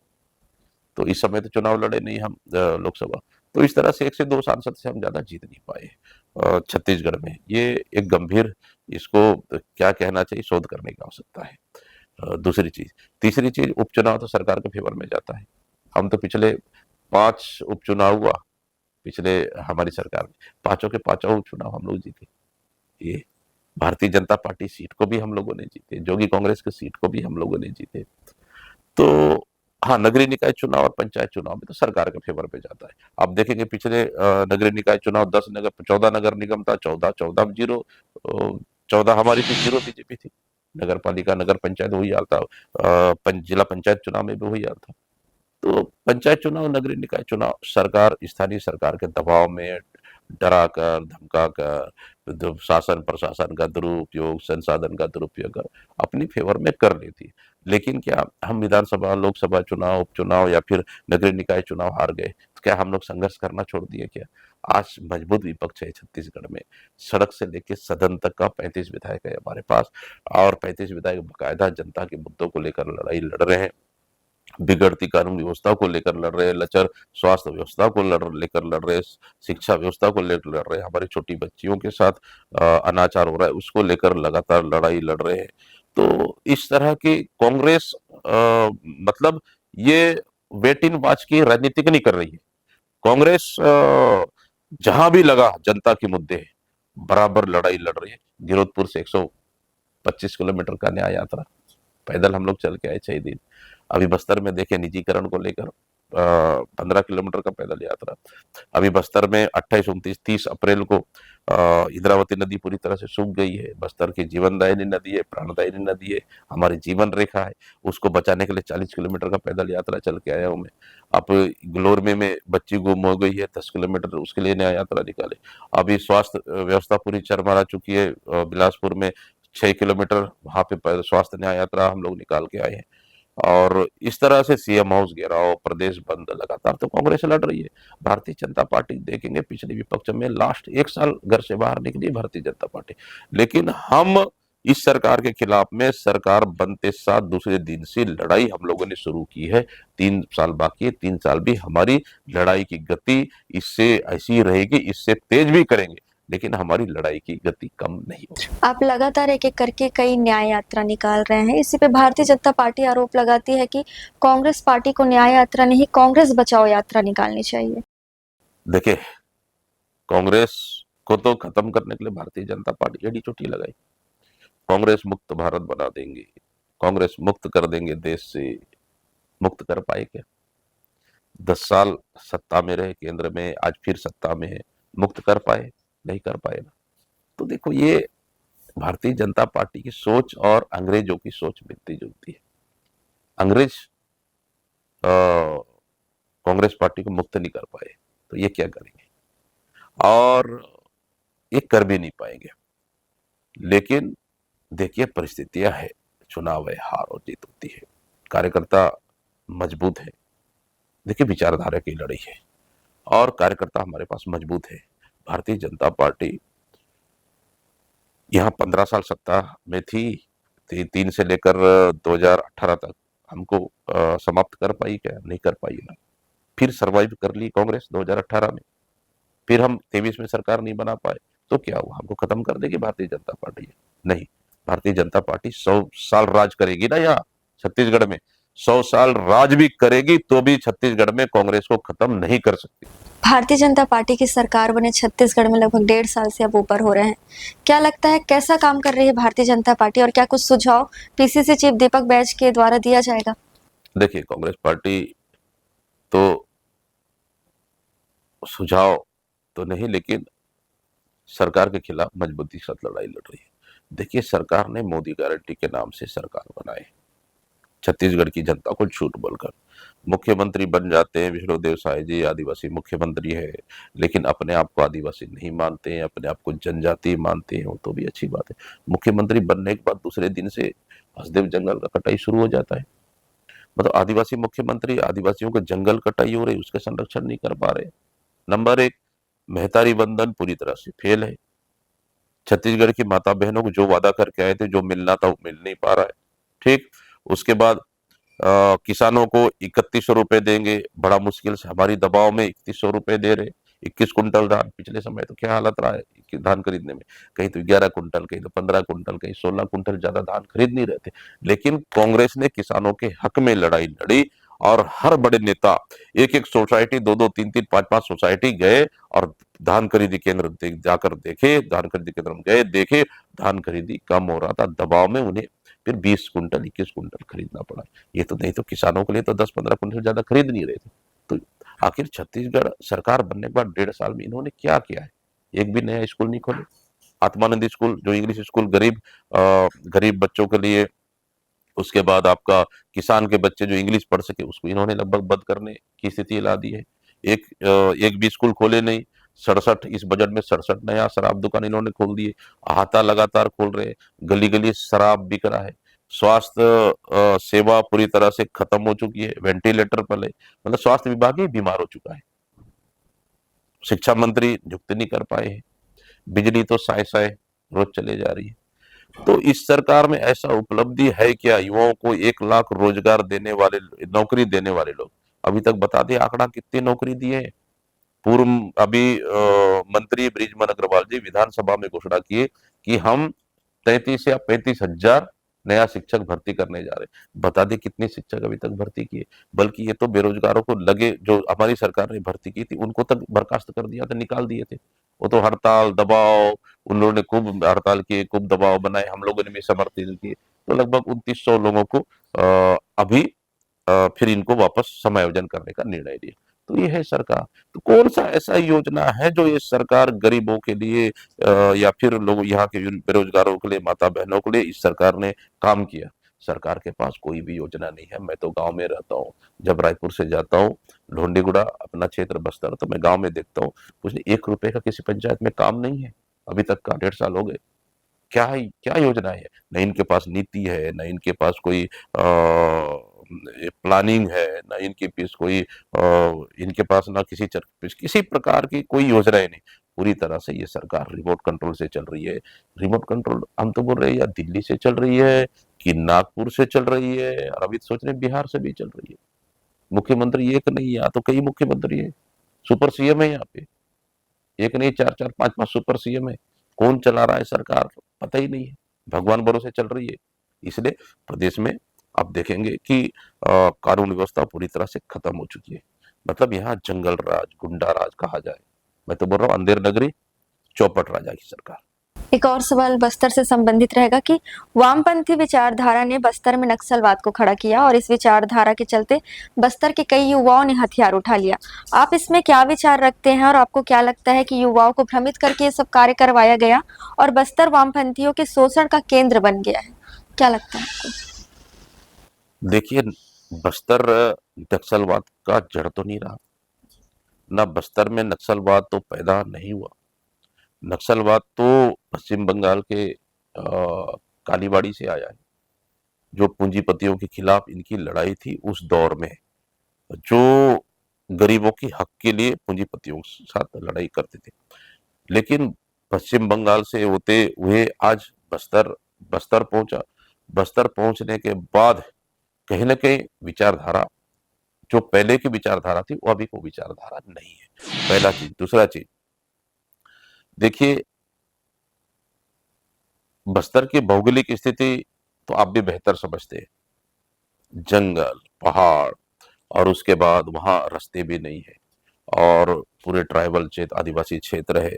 S2: तो इस समय तो चुनाव लड़े नहीं हम लोकसभा। तो इस तरह से 1 से 2 सांसद से हम ज़्यादा जीत नहीं पाए छत्तीसगढ़ में। ये एक गंभीर, इसको क्या कहना चाहिए, शोध करने की आवश्यकता है। दूसरी चीज़, तीसरी चीज़, उपचुनाव तो सरकार के फेवर में जाता है। हम तो पिछले 5 उपचुनाव हुआ पिछले हमारी सरकार में, पाँचों के पाँचों उपचुनाव हम लोग जीते। ये भारतीय जनता पार्टी सीट को भी हम लोगों ने जीते, जोगी कांग्रेस की सीट को भी हम लोगों ने जीते। तो हाँ, नगरीय निकाय चुनाव और पंचायत चुनाव में तो सरकार के फेवर पे जाता है। आप देखेंगे पिछले नगरीय निकाय चुनाव 14 नगर निगम था, 14 जीरो, 14 हमारी थी, 0 बीजेपी थी। नगर पालिका, नगर पंचायत वही हाल था। जिला पंचायत चुनाव में भी वही हाल था। तो पंचायत चुनाव, नगरीय निकाय चुनाव सरकार, स्थानीय सरकार के दबाव में डराकर, धमकाकर, शासन प्रशासन का दुरुपयोग, संसाधन का दुरुपयोग कर अपनी फेवर में कर लेती है। लेकिन क्या हम विधानसभा, लोकसभा चुनाव, उपचुनाव या फिर नगरीय निकाय चुनाव हार गए तो क्या हम लोग संघर्ष करना छोड़ दिए क्या? आज मजबूत विपक्ष है छत्तीसगढ़ में। सड़क से लेकर सदन तक का 35 विधायक है हमारे पास, और 35 विधायक बकायदा जनता के मुद्दों को लेकर लड़ाई लड़ रहे हैं। बिगड़ती कानून व्यवस्था को लेकर लड़ रहे हैं, लचर स्वास्थ्य व्यवस्था को लेकर लड़ रहे हैं, शिक्षा व्यवस्था को लेकर लड़ रहे हैं, हमारी छोटी बच्चियों के साथ अनाचार हो रहा है उसको लेकर लगातार लड़ाई लड़ रहे हैं। तो इस तरह की कांग्रेस मतलब ये वेट इन वॉच की राजनीति नहीं कर रही है। कांग्रेस जहां भी लगा जनता के मुद्दे है, बराबर लड़ाई लड़ रही है। गिरोधपुर से 125 किलोमीटर का न्याय यात्रा पैदल हम लोग चल के आए 6 दिन। अभी बस्तर में देखे निजीकरण को लेकर 15 किलोमीटर का पैदल यात्रा। अभी बस्तर में 28, 29, 30 अप्रैल को इंद्रावती नदी पूरी तरह से सूख गई है। बस्तर की जीवनदायिनी नदी है, प्राणदायिनी नदी है, हमारी जीवन रेखा है, उसको बचाने के लिए 40 किलोमीटर का पैदल यात्रा चल के आया हूँ मैं। अब ग्लोर में बच्ची गुम हो गई है 10 किलोमीटर, उसके लिए न्याय यात्रा निकाले। अभी स्वास्थ्य व्यवस्था पूरी चरमरा चुकी है, बिलासपुर में 6 किलोमीटर वहां पे स्वास्थ्य न्याय यात्रा हम लोग निकाल के आए हैं। और इस तरह से सीएम हाउस घेराव, प्रदेश बंद, लगातार तो कांग्रेस लड़ रही है। भारतीय जनता पार्टी देखेंगे पिछले विपक्ष में लास्ट 1 साल घर से बाहर निकली भारतीय जनता पार्टी, लेकिन हम इस सरकार के खिलाफ में सरकार बनते साथ दूसरे दिन से लड़ाई हम लोगों ने शुरू की है। 3 साल बाकी है, 3 साल भी हमारी लड़ाई की गति इससे ऐसी ही रहेगी, इससे तेज भी करेंगे, लेकिन हमारी लड़ाई की गति कम नहीं होगी।
S1: आप लगातार एक एक करके कई न्याय यात्रा निकाल रहे हैं। इसी पे भारतीय जनता पार्टी आरोप लगाती है कि कांग्रेस पार्टी को न्याय यात्रा नहीं, कांग्रेस बचाओ यात्रा निकालनी चाहिए।
S2: देखिए, कांग्रेस को तो खत्म करने के लिए भारतीय जनता पार्टी एडी चोटी लगाई। कांग्रेस मुक्त भारत बना देंगे, कांग्रेस मुक्त कर देंगे देश से। मुक्त कर पाए क्या? 10 साल सत्ता में रहे केंद्र में, आज फिर सत्ता में है, मुक्त कर पाए? नहीं कर पाए ना। तो देखो, ये भारतीय जनता पार्टी की सोच और अंग्रेजों की सोच मिलती जुलती है। अंग्रेज कांग्रेस पार्टी को मुक्त नहीं कर पाए, तो ये क्या करेंगे? और ये कर भी नहीं पाएंगे। लेकिन देखिए, परिस्थितियां है, चुनाव है, हार और जीत होती है, कार्यकर्ता मजबूत है। देखिए, विचारधारा की लड़ाई है और कार्यकर्ता हमारे पास मजबूत है। भारतीय जनता पार्टी यहाँ 15 साल सत्ता में थी, 3 से लेकर 2018 तक हमको समाप्त कर पाई क्या? नहीं कर पाई ना। फिर सरवाइव कर ली कांग्रेस 2018 में, फिर हम 23 में सरकार नहीं बना पाए, तो क्या हुआ? हमको खत्म कर देगी भारतीय जनता पार्टी? नहीं, भारतीय जनता पार्टी 100 साल राज करेगी ना यहाँ छत्तीसगढ़ में। 100 साल राज भी करेगी तो भी छत्तीसगढ़ में कांग्रेस को खत्म नहीं कर सकती।
S1: भारतीय जनता पार्टी की सरकार बने छत्तीसगढ़ में लगभग 1.5 साल से अब ऊपर हो रहे हैं। क्या लगता है कैसा काम कर रही है भारतीय जनता पार्टी, और क्या कुछ सुझाव पीसीसी चीफ दीपक बैज के द्वारा दिया जाएगा?
S2: देखिए, कांग्रेस पार्टी तो सुझाव तो नहीं, लेकिन सरकार के खिलाफ मजबूती के साथ लड़ाई लड़ रही है। देखिए, सरकार ने मोदी गारंटी के नाम से सरकार बनाए, छत्तीसगढ़ की जनता को झूठ बोलकर। मुख्यमंत्री बन जाते हैं विष्णुदेव साय जी, आदिवासी मुख्यमंत्री है, लेकिन अपने आप को आदिवासी नहीं मानते हैं, अपने आप को जनजाति मानते हैं, वो तो भी अच्छी बात है। मुख्यमंत्री बनने के बाद दूसरे दिन से हसदेव जंगल का कटाई शुरू हो जाता है। मतलब आदिवासी मुख्यमंत्री, आदिवासियों को जंगल कटाई हो रही, उसका संरक्षण नहीं कर पा रहे। नंबर 1, मेहतारी बंधन पूरी तरह से फेल है। छत्तीसगढ़ की माता बहनों को जो वादा करके आए थे, जो मिलना था वो मिल नहीं पा रहा है। ठीक, उसके बाद किसानों को 3100 रुपए देंगे, बड़ा मुश्किल से हमारी दबाव में 3100 रुपए दे रहे। 21 कुंटल धान, पिछले समय तो क्या हालत रहा है कि धान खरीदने में, कहीं तो 11 कुंटल, कहीं तो 15 कुंटल, कहीं 16 कुंटल, ज्यादा धान खरीद नहीं रहे थे। लेकिन कांग्रेस ने किसानों के हक में लड़ाई लड़ी और हर बड़े नेता एक एक सोसाइटी, दो दो तीन तीन पांच पांच सोसाइटी गए और धान खरीदी केंद्र जाकर देखे, धान खरीदी केंद्र में गए, देखे धान खरीदी कम हो रहा था, दबाव में उन्हें फिर 20 कुंटल 21 कुंटल खरीदना पड़ा। ये तो नहीं तो किसानों के लिए तो 10-15 कुंटल ज्यादा खरीद नहीं रहे थे। तो आखिर छत्तीसगढ़ सरकार बनने के बाद 1.5 साल में इन्होंने क्या किया है? एक भी नया स्कूल नहीं खोले। आत्मानंद स्कूल जो इंग्लिश स्कूल गरीब बच्चों के लिए, उसके बाद आपका किसान के बच्चे जो इंग्लिश पढ़ सके उसको इन्होंने लगभग बंद करने की स्थिति ला दी है। एक भी स्कूल खोले नहीं। 67 इस बजट में 67 नया शराब दुकान इन्होंने खोल दिए। अहाता लगातार खोल रहे हैं। गली गली शराब बिक रहा है। स्वास्थ्य सेवा पूरी तरह से खत्म हो चुकी है। वेंटिलेटर पर है, मतलब स्वास्थ्य विभाग ही बीमार हो चुका है। शिक्षा मंत्री नियुक्त नहीं कर पाए हैं। बिजली तो साय साय रोज चले जा रही है। तो इस सरकार में ऐसा उपलब्धि है क्या? युवाओं को 1 लाख रोजगार देने वाले, नौकरी देने वाले लोग अभी तक बता दे आंकड़ा कितनी नौकरी दिए हैं? पूर्व अभी मंत्री बृजमोहन अग्रवाल जी विधानसभा में घोषणा किए कि हम 33 या 35 हजार नया शिक्षक भर्ती करने जा रहे हैं। बता दें कितने शिक्षक अभी तक भर्ती किए? बल्कि ये तो बेरोजगारों को लगे, जो हमारी सरकार ने भर्ती की थी उनको तक बर्खास्त कर दिया था, निकाल दिए थे। वो तो हड़ताल दबाव, उन लोगों ने खूब हड़ताल किए, खूब दबाव बनाए, हम लोगों ने भी समर्थन किए। तो लगभग 2900 लोगों को अभी फिर इनको वापस समायोजन करने का निर्णय लिया। तो ये है सरकार। तो कौन सा ऐसा योजना है जो ये सरकार गरीबों के लिए या फिर लोग यहाँ के बेरोजगारों के लिए, माता बहनों के लिए इस सरकार ने काम किया? सरकार के पास कोई भी योजना नहीं है। मैं तो गांव में रहता हूँ, जब रायपुर से जाता हूँ लोहंडीगुड़ा अपना क्षेत्र बस्तर, तो मैं गांव में देखता हूँ कुछ 1 रुपए का किसी पंचायत में काम नहीं है अभी तक का। 1.5 साल हो गए। क्या है, क्या योजना है? न इनके पास नीति है, न इनके पास कोई प्लानिंग है, न इनके पास कोई इनके पास ना किसी प्रकार की कोई योजना ही नहीं। पूरी तरह से ये सरकार रिमोट कंट्रोल से चल रही है। रिमोट कंट्रोल हम तो बोल रहे हैं या दिल्ली से चल रही है कि नागपुर से चल रही है, और अभी तो सोच रहे हैं बिहार से भी चल रही है। मुख्यमंत्री एक नहीं, यहाँ तो कई मुख्यमंत्री है। सुपर सीएम है यहाँ पे, एक नहीं, चार चार पांच पांच सुपर सीएम है। कौन चला रहा है सरकार पता ही नहीं है। भगवान भरोसे चल रही है। इसलिए प्रदेश में आप देखेंगे कि कानून व्यवस्था पूरी तरह से खत्म हो चुकी है। मतलब यहाँ जंगल राज, गुंडा राज कहा जाए। मैं तो बोल रहा हूँ अंधेर नगरी, चौपट राजा की सरकार।
S1: एक और सवाल बस्तर से संबंधित रहेगा कि वामपंथी विचारधारा ने बस्तर में नक्सलवाद को खड़ा किया और इस विचारधारा के चलते बस्तर के कई युवाओं ने हथियार उठा लिया। आप इसमें क्या विचार रखते हैं और आपको क्या लगता है कि युवाओं को भ्रमित करके ये सब कार्य करवाया गया और बस्तर वामपंथियों के शोषण का केंद्र बन गया है? क्या लगता है आपको?
S2: देखिए, बस्तर नक्सलवाद का जड़ तो नहीं रहा। ना बस्तर में नक्सलवाद तो पैदा नहीं हुआ। नक्सलवाद तो पश्चिम बंगाल के कालीबाड़ी से आया है। जो पूंजीपतियों के खिलाफ इनकी लड़ाई थी उस दौर में, जो गरीबों की हक के लिए पूंजीपतियों के साथ लड़ाई करते थे। लेकिन पश्चिम बंगाल से होते हुए आज बस्तर बस्तर पहुंचा। बस्तर पहुंचने के बाद कहीं ना कहीं विचारधारा, जो पहले की विचारधारा थी वो अभी को विचारधारा नहीं है। पहला चीज। दूसरा चीज, देखिए बस्तर की भौगोलिक स्थिति तो आप भी बेहतर समझते हैं। जंगल, पहाड़, और उसके बाद वहां रास्ते भी नहीं है, और पूरे ट्राइबल क्षेत्र, आदिवासी क्षेत्र है,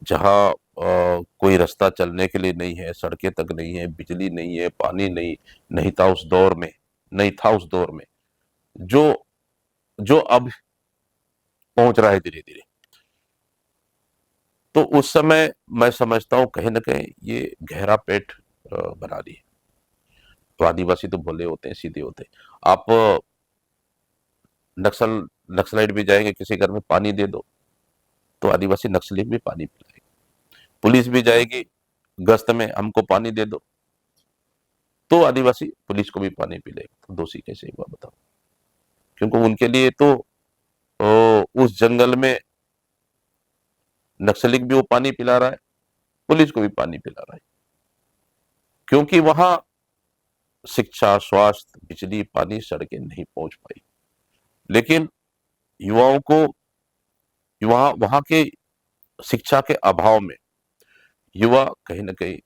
S2: जहाँ कोई रास्ता चलने के लिए नहीं है, सड़कें तक नहीं है, बिजली नहीं है, पानी नहीं, नहीं था उस दौर में, नहीं था उस दौर में, जो जो अब पहुंच रहा है धीरे धीरे। तो उस समय मैं समझता हूँ कहीं ना कहीं ये गहरा पेट बना दी है। तो आदिवासी तो भोले होते हैं, सीधे होते हैं। आप नक्सल नक्सलाइट भी जाएंगे किसी घर में, पानी दे दो तो आदिवासी नक्सली भी पानी पिलाएंगे। पुलिस भी जाएगी गश्त में, हमको पानी दे दो, तो आदिवासी पुलिस को भी पानी पिलाएगा। तो दोषी कैसे हुआ बताओ? क्योंकि उनके लिए तो उस जंगल में नक्सली भी वो पानी पिला रहा है, पुलिस को भी पानी पिला रहा है। क्योंकि वहां शिक्षा, स्वास्थ्य, बिजली, पानी, सड़कें नहीं पहुंच पाई। लेकिन युवाओं को वहां वहां के शिक्षा के अभाव में युवा कहीं न कहीं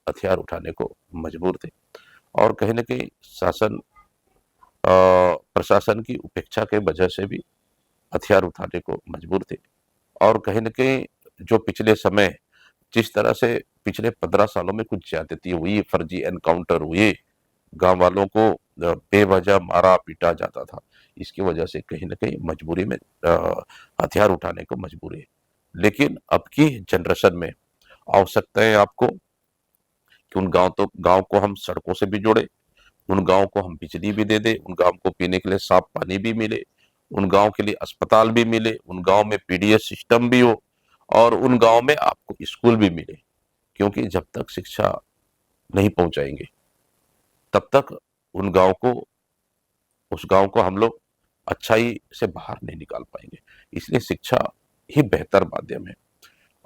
S2: हथियार उठाने को मजबूर थे और कहीं न कहीं प्रशासन की उपेक्षा के वजह से भी हथियार उठाने को मजबूर थे। और कहीं न कहीं जो पिछले समय जिस तरह से पिछले 15 सालों में कुछ ज्यादती हुई, फर्जी एनकाउंटर हुए, गाँव वालों को बेवजह मारा-पीटा जाता था। इसकी वजह से कहीं न कहीं मजबूरी में हथियार उठाने को मजबूर है। लेकिन अब की जनरेशन में आवश्यकता है आपको कि उन गाँव को हम सड़कों से भी जोड़ें, उन गाँव को हम बिजली भी दे दें, उन गाँव को पीने के लिए साफ पानी भी मिले, उन गाँव के लिए अस्पताल भी मिले, उन गाँव में पीडीएस सिस्टम भी हो और उन गाँव में आपको स्कूल भी मिले। क्योंकि जब तक शिक्षा नहीं पहुँचाएँगे, तब तक उन गाँव को उस गाँव को हम लोग अच्छाई से बाहर नहीं निकाल पाएँगे। इसलिए शिक्षा ही बेहतर माध्यम है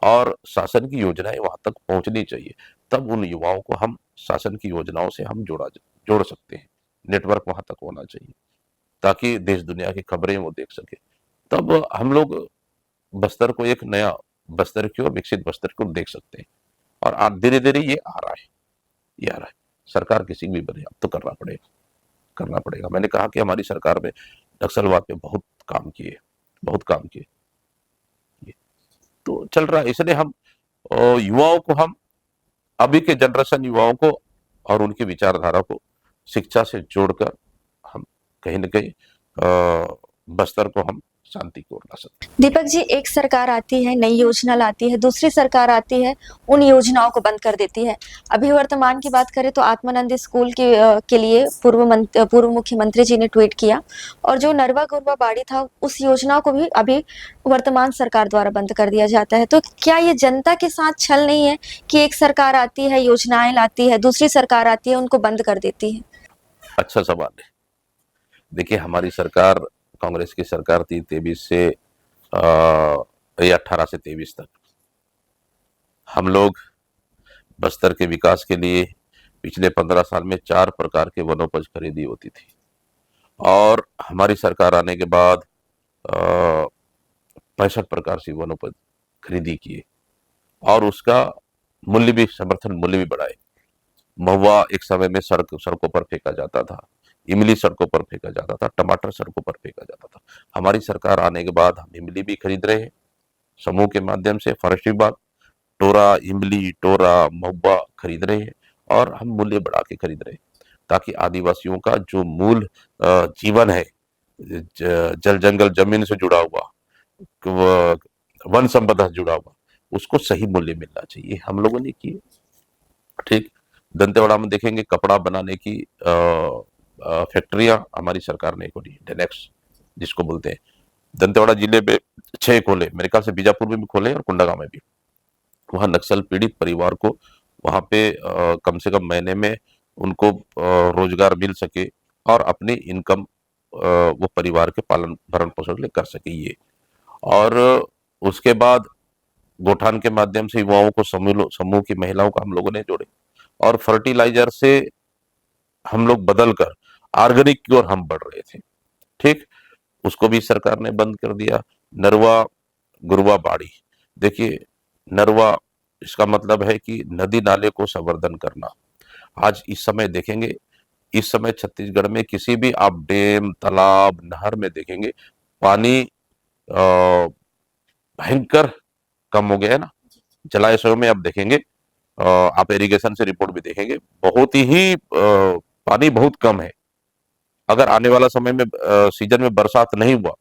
S2: और शासन की योजनाएँ वहाँ तक पहुँचनी चाहिए। तब उन युवाओं को हम शासन की योजनाओं से हम जोड़ सकते हैं। नेटवर्क वहाँ तक होना चाहिए, ताकि देश दुनिया की खबरें वो देख सकें। तब हम लोग बस्तर को एक नया बस्तर की ओर, विकसित बस्तर की ओर देख सकते हैं और धीरे-धीरे ये आ रहा है, ये आ रहा है। सरकार किसी की भी बने, अब तो करना पड़ेगा। मैंने कहा कि हमारी सरकार में नक्सलवाद पे बहुत काम किए। ये तो चल रहा है, इसलिए हम युवाओं को हम अभी के जनरेशन युवाओं को और उनकी विचारधारा को शिक्षा से जोड़कर हम कहीं न कहीं बस्तर को हम शांति की ओर ला सकते हैं।
S1: दीपक जी, एक सरकार आती है, नई योजना लाती है, दूसरी सरकार आती है, उन योजनाओं को बंद कर देती है। अभी वर्तमान की बात करें तो आत्मानंद स्कूल के लिए पूर्व मुख्यमंत्री जी ने ट्वीट किया और जो नरवा गरुवा बाड़ी था उस योजना को भी अभी वर्तमान सरकार द्वारा बंद कर दिया जाता है। तो क्या ये जनता के साथ छल नहीं है कि एक सरकार आती है, योजनाएं लाती है, दूसरी सरकार आती है, उनको बंद कर देती है?
S2: अच्छा सवाल है। देखिए, हमारी सरकार कांग्रेस की सरकार थी 23 से या 18 से 23 तक। हम लोग बस्तर के विकास के लिए पिछले 15 साल में 4 प्रकार के वनोपज खरीदी होती थी और हमारी सरकार आने के बाद 65 प्रकार से वनोपज खरीदी किए और उसका समर्थन मूल्य भी बढ़ाए। महुआ एक समय में सड़कों पर फेंका जाता था, इमली सड़कों पर फेंका जाता था, टमाटर सड़कों पर फेंका जाता था। हमारी सरकार आने के बाद हम इमली भी खरीद रहे हैं, समूह के माध्यम से फॉरेस्ट विभाग टोरा, इमली, टोरा, महुआ खरीद रहे हैं और हम मूल्य बढ़ा के खरीद रहे हैं, ताकि आदिवासियों का जो मूल जीवन है, जल जंगल जमीन से जुड़ा हुआ, वन संपदा से जुड़ा हुआ, उसको सही मूल्य मिलना चाहिए। हम लोगों ने किए। ठीक, दंतेवाड़ा में देखेंगे कपड़ा बनाने की फैक्ट्रियां हमारी सरकार ने खोली, डेनेक्स जिसको बोलते हैं। दंतेवाड़ा जिले में 6 खोले, मेरे ख्याल से बीजापुर में भी खोले और कुंडागांव में भी। वहाँ नक्सल पीड़ित परिवार को वहाँ पे कम से कम महीने में उनको रोजगार मिल सके और अपनी इनकम वो परिवार के भरण पोषण के लिए कर सके ये। और उसके बाद गोठान के माध्यम से युवाओं को समूह की महिलाओं को हम लोगों ने जोड़े और फर्टिलाइजर से हम लोग बदल कर ऑर्गेनिक की ओर हम बढ़ रहे थे। ठीक, उसको भी सरकार ने बंद कर दिया। नरवा गुरवा बाड़ी, देखिए नरवा इसका मतलब है कि नदी नाले को संवर्धन करना। आज इस समय देखेंगे, इस समय छत्तीसगढ़ में किसी भी आप डैम, तालाब, नहर में देखेंगे पानी भयंकर कम हो गया है ना। जलाशयों में आप देखेंगे, आप इरिगेशन से रिपोर्ट भी देखेंगे, बहुत ही पानी बहुत कम है। अगर आने वाला समय में सीजन में बरसात नहीं हुआ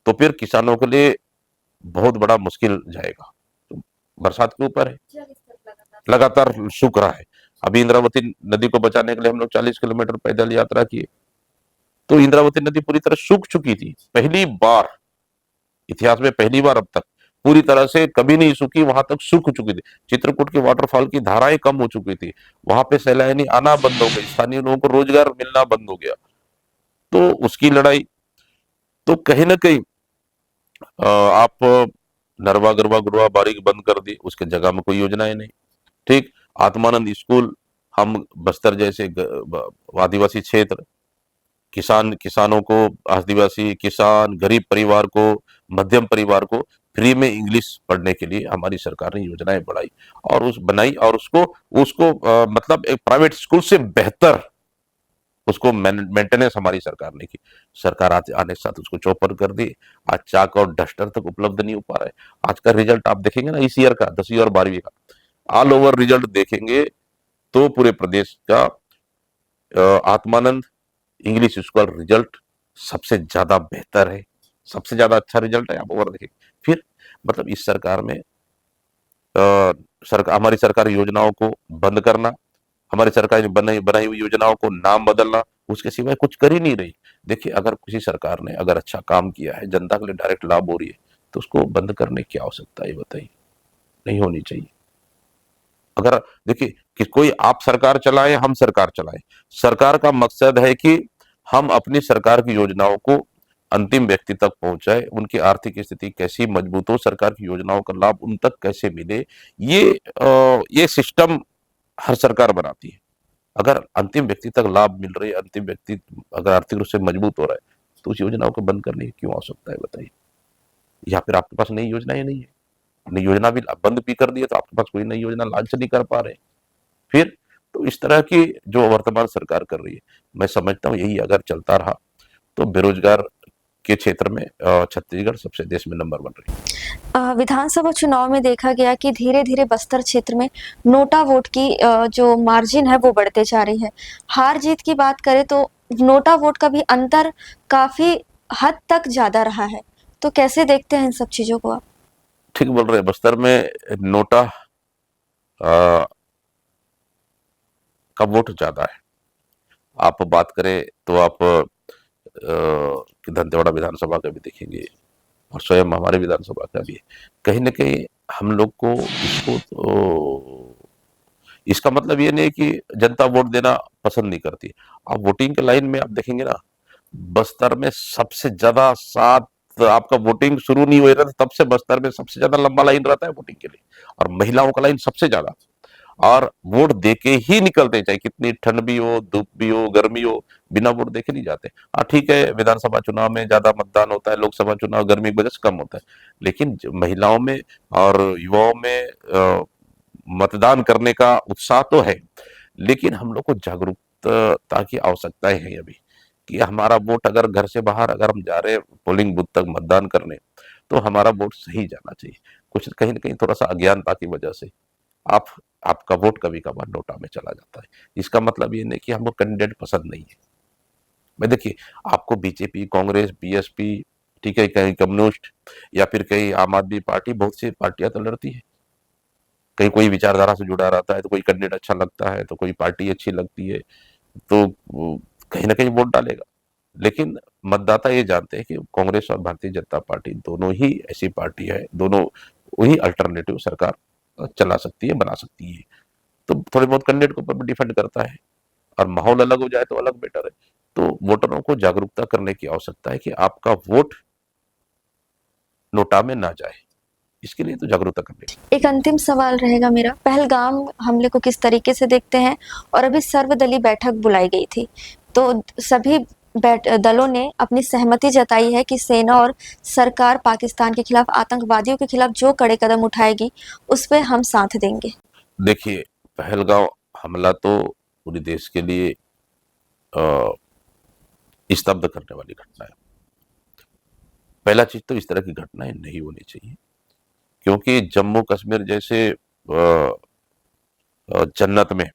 S2: तो फिर किसानों के लिए बहुत बड़ा मुश्किल जाएगा। तो बरसात के ऊपर है, लगातार सूख रहा है। अभी इंद्रावती नदी को बचाने के लिए हम लोग 40 किलोमीटर पैदल यात्रा किए, तो इंद्रावती नदी पूरी तरह सूख चुकी थी। पहली बार इतिहास में, पहली बार अब तक पूरी तरह से कभी नहीं सूखी, वहां तक सूख चुकी थी। चित्रकूट के वाटरफॉल की धाराएं कम हो चुकी थी, वहां पे सैलानी आना बंद हो गई, स्थानीय लोगों को रोजगार मिलना बंद हो गया। तो उसकी लड़ाई, तो कहीं ना कहीं आप नरवा गरवा गुरवा बारीक बंद कर दी, उसके जगह में कोई योजनाएं नहीं। ठीक, आत्मानंद स्कूल हम बस्तर जैसे आदिवासी क्षेत्र, किसानों को, आदिवासी किसान, गरीब परिवार को, मध्यम परिवार को फ्री में इंग्लिश पढ़ने के लिए हमारी सरकार ने योजनाएं बढ़ाई और उस बनाई और उसको उसको मतलब एक प्राइवेट स्कूल से बेहतर उसको मेंटेनेंस हमारी सरकार ने की। सरकार आने के साथ उसको चौपट कर दी। आज चाक और डस्टर तक उपलब्ध नहीं हो पा रहा है। आज का रिजल्ट आप देखेंगे ना, इस ईयर का 10वीं और 12वीं का ऑल ओवर रिजल्ट देखेंगे तो पूरे प्रदेश का आत्मानंद इंग्लिश स्कूल रिजल्ट सबसे ज्यादा बेहतर है, सबसे ज्यादा अच्छा रिजल्ट है। आप ओवर देखेंगे फिर मतलब इस सरकार में हमारी सरकारी योजनाओं को बंद करना, हमारी सरकार ने बनाई बनाई हुई योजनाओं को नाम बदलना, उसके सिवाय कुछ कर ही नहीं रही। देखिए, अगर किसी सरकार ने अगर अच्छा काम किया है, जनता के लिए डायरेक्ट लाभ हो रही है, तो उसको बंद करने की क्या आवश्यकता है बताइए? नहीं होनी चाहिए। अगर देखिए कि कोई आप सरकार चलाए, हम सरकार चलाए, सरकार का मकसद है कि हम अपनी सरकार की योजनाओं को अंतिम व्यक्ति तक पहुंचाए, उनकी आर्थिक स्थिति कैसी मजबूत हो, सरकार की योजनाओं का लाभ उन तक कैसे मिले, ये सिस्टम हर सरकार बनाती है। अगर अंतिम व्यक्ति तक लाभ मिल रही है, अंतिम व्यक्ति अगर आर्थिक रूप से मजबूत हो रहा है, तो उस योजनाओं को बंद करने की क्यों आवश्यकता है बताइए? या फिर आपके पास नई योजनाएं नहीं है? नई योजना भी बंद भी कर दी है, तो आपके पास कोई नई योजना लॉन्च नहीं कर पा रहे। फिर तो इस तरह की जो वर्तमान सरकार कर रही है, मैं समझता हूँ यही अगर चलता रहा तो बेरोजगार के क्षेत्र में छत्तीसगढ़ सबसे देश में नंबर 1 रही।
S1: विधानसभा चुनाव में देखा गया कि धीरे-धीरे बस्तर क्षेत्र में नोटा वोट की जो मार्जिन है वो बढ़ते जा रही है। हार जीत की बात करें तो नोटा वोट का भी अंतर काफ़ी हद तक ज़्यादा रहा है। तो कैसे देखते हैं इन सब चीज़ों को आप?
S2: ठीक बोल रहे हैं, बस्तर में नोटा अ, का वोट ज्यादा है। आप बात करें तो आप दंतेवाड़ा विधानसभा का भी देखेंगे और स्वयं हमारे विधानसभा का भी है। कहीं ना कहीं हम लोग को इसको तो इसका मतलब ये नहीं कि जनता वोट देना पसंद नहीं करती। आप वोटिंग के लाइन में आप देखेंगे ना, बस्तर में सबसे ज्यादा सात आपका वोटिंग शुरू नहीं हो रहा था तब से बस्तर में सबसे ज्यादा लंबा लाइन रहता है वोटिंग के लिए, और महिलाओं का लाइन सबसे ज्यादा, और वोट देके ही निकलते हैं, चाहे कितनी ठंड भी हो, धूप भी हो, गर्मी हो, बिना वोट देखे नहीं जाते। हाँ ठीक है, विधानसभा चुनाव में ज्यादा मतदान होता है, लोकसभा चुनाव गर्मी की वजह से कम होता है, लेकिन महिलाओं में और युवाओं में मतदान करने का उत्साह तो है। लेकिन हम लोग को जागरूकता की आवश्यकताएं है अभी, कि हमारा वोट अगर घर से बाहर अगर हम जा रहे हैं पोलिंग बूथ तक मतदान करने, तो हमारा वोट सही जाना चाहिए। कुछ कहीं ना कहीं थोड़ा सा अज्ञानता की वजह से आप आपका वोट कभी कभार नोटा में चला जाता है। इसका मतलब ये नहीं कि हमको कैंडिडेट पसंद नहीं है। मैं देखिए, आपको बीजेपी, कांग्रेस, बीएसपी, ठीक है, कहीं कम्युनिस्ट या फिर कहीं आम आदमी पार्टी, बहुत सी पार्टियां तो लड़ती है। कहीं कोई विचारधारा से जुड़ा रहता है तो कोई कैंडिडेट अच्छा लगता है, तो कोई पार्टी अच्छी लगती है, तो कहीं ना कहीं वोट डालेगा। लेकिन मतदाता ये जानते हैं कि कांग्रेस और भारतीय जनता पार्टी दोनों ही ऐसी पार्टी है, दोनों वही अल्टरनेटिव सरकार चला सकती है, बना सकती है। तो थोड़ी बहुत कैंडिडेट के ऊपर भी डिपेंड करता है, और माहौल अलग हो जाए तो अलग बेटर है। तो वोटरों को जागरूकता करने की आवश्यकता है कि आपका वोट नोटा में ना जाए, इसके लिए तो जागरूकता करनी है।
S1: एक अंतिम सवाल रहेगा मेरा, पहलगाम हमले को किस तरीके से देखते हैं? और अभी सर्वदलीय बैठक बुलाई गई थी, तो सभी दलों ने अपनी सहमति जताई है कि सेना और सरकार पाकिस्तान के खिलाफ, आतंकवादियों के खिलाफ जो कड़े कदम उठाएगी, उस पे हम साथ देंगे।
S2: देखिए, पहलगांव हमला तो पूरे देश के लिए स्तब्ध करने वाली घटना है। पहला चीज तो इस तरह की घटनाएं नहीं होनी चाहिए, क्योंकि जम्मू कश्मीर जैसे जन्नत में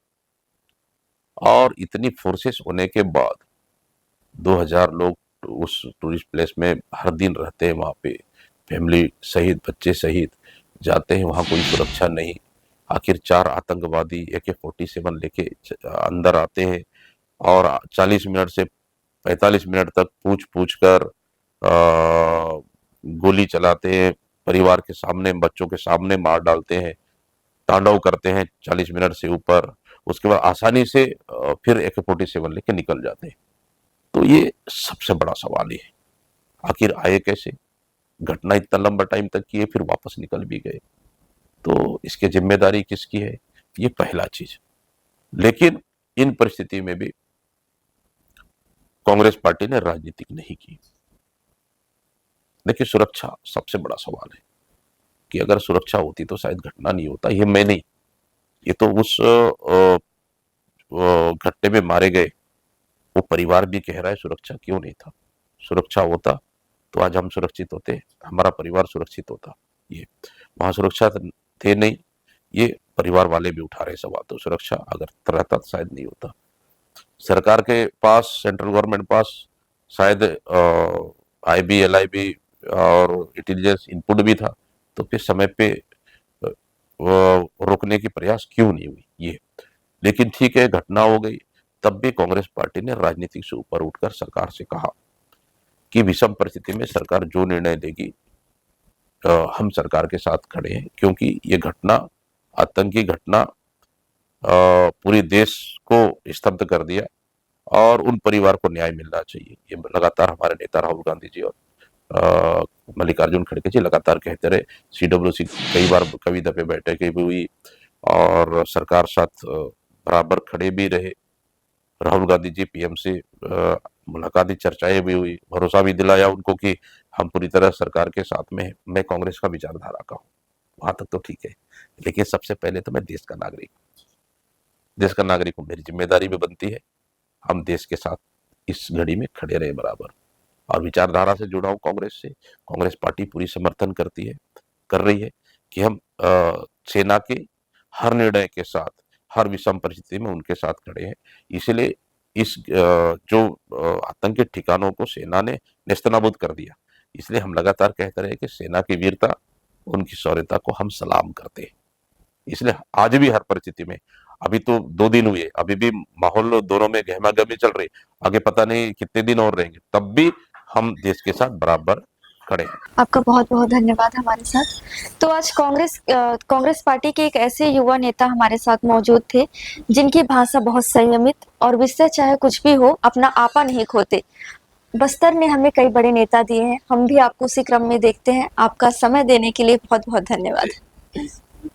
S2: और इतनी फोर्सेस होने के बाद 2000 लोग उस टूरिस्ट प्लेस में हर दिन रहते हैं, वहां पे फैमिली सहित, बच्चे सहित जाते हैं, वहां कोई सुरक्षा नहीं। आखिर 4 आतंकवादी AK-47 लेके अंदर आते हैं और 40 मिनट से 45 मिनट तक पूछ पूछ कर गोली चलाते हैं, परिवार के सामने, बच्चों के सामने मार डालते हैं, तांडव करते हैं 40 मिनट से ऊपर। उसके बाद आसानी से फिर AK-47 लेके निकल जाते हैं। तो ये सबसे बड़ा सवाल ही है, आखिर आए कैसे? घटना इतना लंबा टाइम तक की है, फिर वापस निकल भी गए, तो इसकी जिम्मेदारी किसकी है? ये पहला चीज। लेकिन इन परिस्थिति में भी कांग्रेस पार्टी ने राजनीतिक नहीं की। देखिए, सुरक्षा सबसे बड़ा सवाल है कि अगर सुरक्षा होती तो शायद घटना नहीं होता। ये मैं नहीं, ये तो उस घटने में मारे गए वो परिवार भी कह रहा है सुरक्षा क्यों नहीं था। सुरक्षा होता तो आज हम सुरक्षित होते, हमारा परिवार सुरक्षित होता। ये वहां सुरक्षा थे नहीं, ये परिवार वाले भी उठा रहे सवाल। तो सुरक्षा अगर रहता तो शायद नहीं होता। सरकार के पास, सेंट्रल गवर्नमेंट पास शायद आईबी, एलआईबी और इंटेलिजेंस इनपुट भी था, तो फिर समय पे रोकने की प्रयास क्यों नहीं हुई ये। लेकिन ठीक है, घटना हो गई। तब भी कांग्रेस पार्टी ने राजनीति से ऊपर उठकर सरकार से कहा कि विषम परिस्थिति में सरकार जो निर्णय लेगी हम सरकार के साथ खड़े हैं, क्योंकि ये घटना, आतंकी घटना पूरी देश को स्तब्ध कर दिया और उन परिवार को न्याय मिलना चाहिए। ये लगातार हमारे नेता राहुल गांधी जी और मल्लिकार्जुन खड़गे जी लगातार कहते रहे। सीडब्ल्यूसी कई बार कई दफे बैठकें भी हुई और सरकार साथ बराबर खड़े भी रहे। राहुल गांधी जी पीएम से मुलाकाती चर्चाएं भी हुई, भरोसा भी दिलाया उनको कि हम पूरी तरह सरकार के साथ में हैं। मैं कांग्रेस का विचारधारा का हूँ, वहां तक तो ठीक है। लेकिन सबसे पहले तो मैं देश का नागरिक हूँ, मेरी जिम्मेदारी भी बनती है हम देश के साथ इस घड़ी में खड़े रहे बराबर। और विचारधारा से जुड़ा हूँ कांग्रेस से। कांग्रेस पार्टी पूरी समर्थन कर रही है कि हम सेना के हर निर्णय के साथ, हर विषम परिस्थिति में उनके साथ खड़े हैं। इसलिए इस जो आतंकी ठिकानों को सेना ने नेस्तनाबूद कर दिया, इसलिए हम लगातार कहते रहे कि सेना की वीरता, उनकी शौर्यता को हम सलाम करते हैं। इसलिए आज भी हर परिस्थिति में, अभी तो 2 दिन हुए, अभी भी माहौल दोनों में गहमा-गहमी चल रही, आगे पता नहीं कितने दिन और रहेंगे, तब भी हम देश के साथ बराबर खड़े हैं।
S1: आपका बहुत बहुत धन्यवाद हमारे साथ। तो आज कांग्रेस पार्टी के एक ऐसे युवा नेता हमारे साथ मौजूद थे जिनकी भाषा बहुत संयमित और विषय चाहे कुछ भी हो अपना आपा नहीं खोते। बस्तर ने हमें कई बड़े नेता दिए हैं, हम भी आपको उसी क्रम में देखते हैं। आपका समय देने के लिए बहुत बहुत धन्यवाद।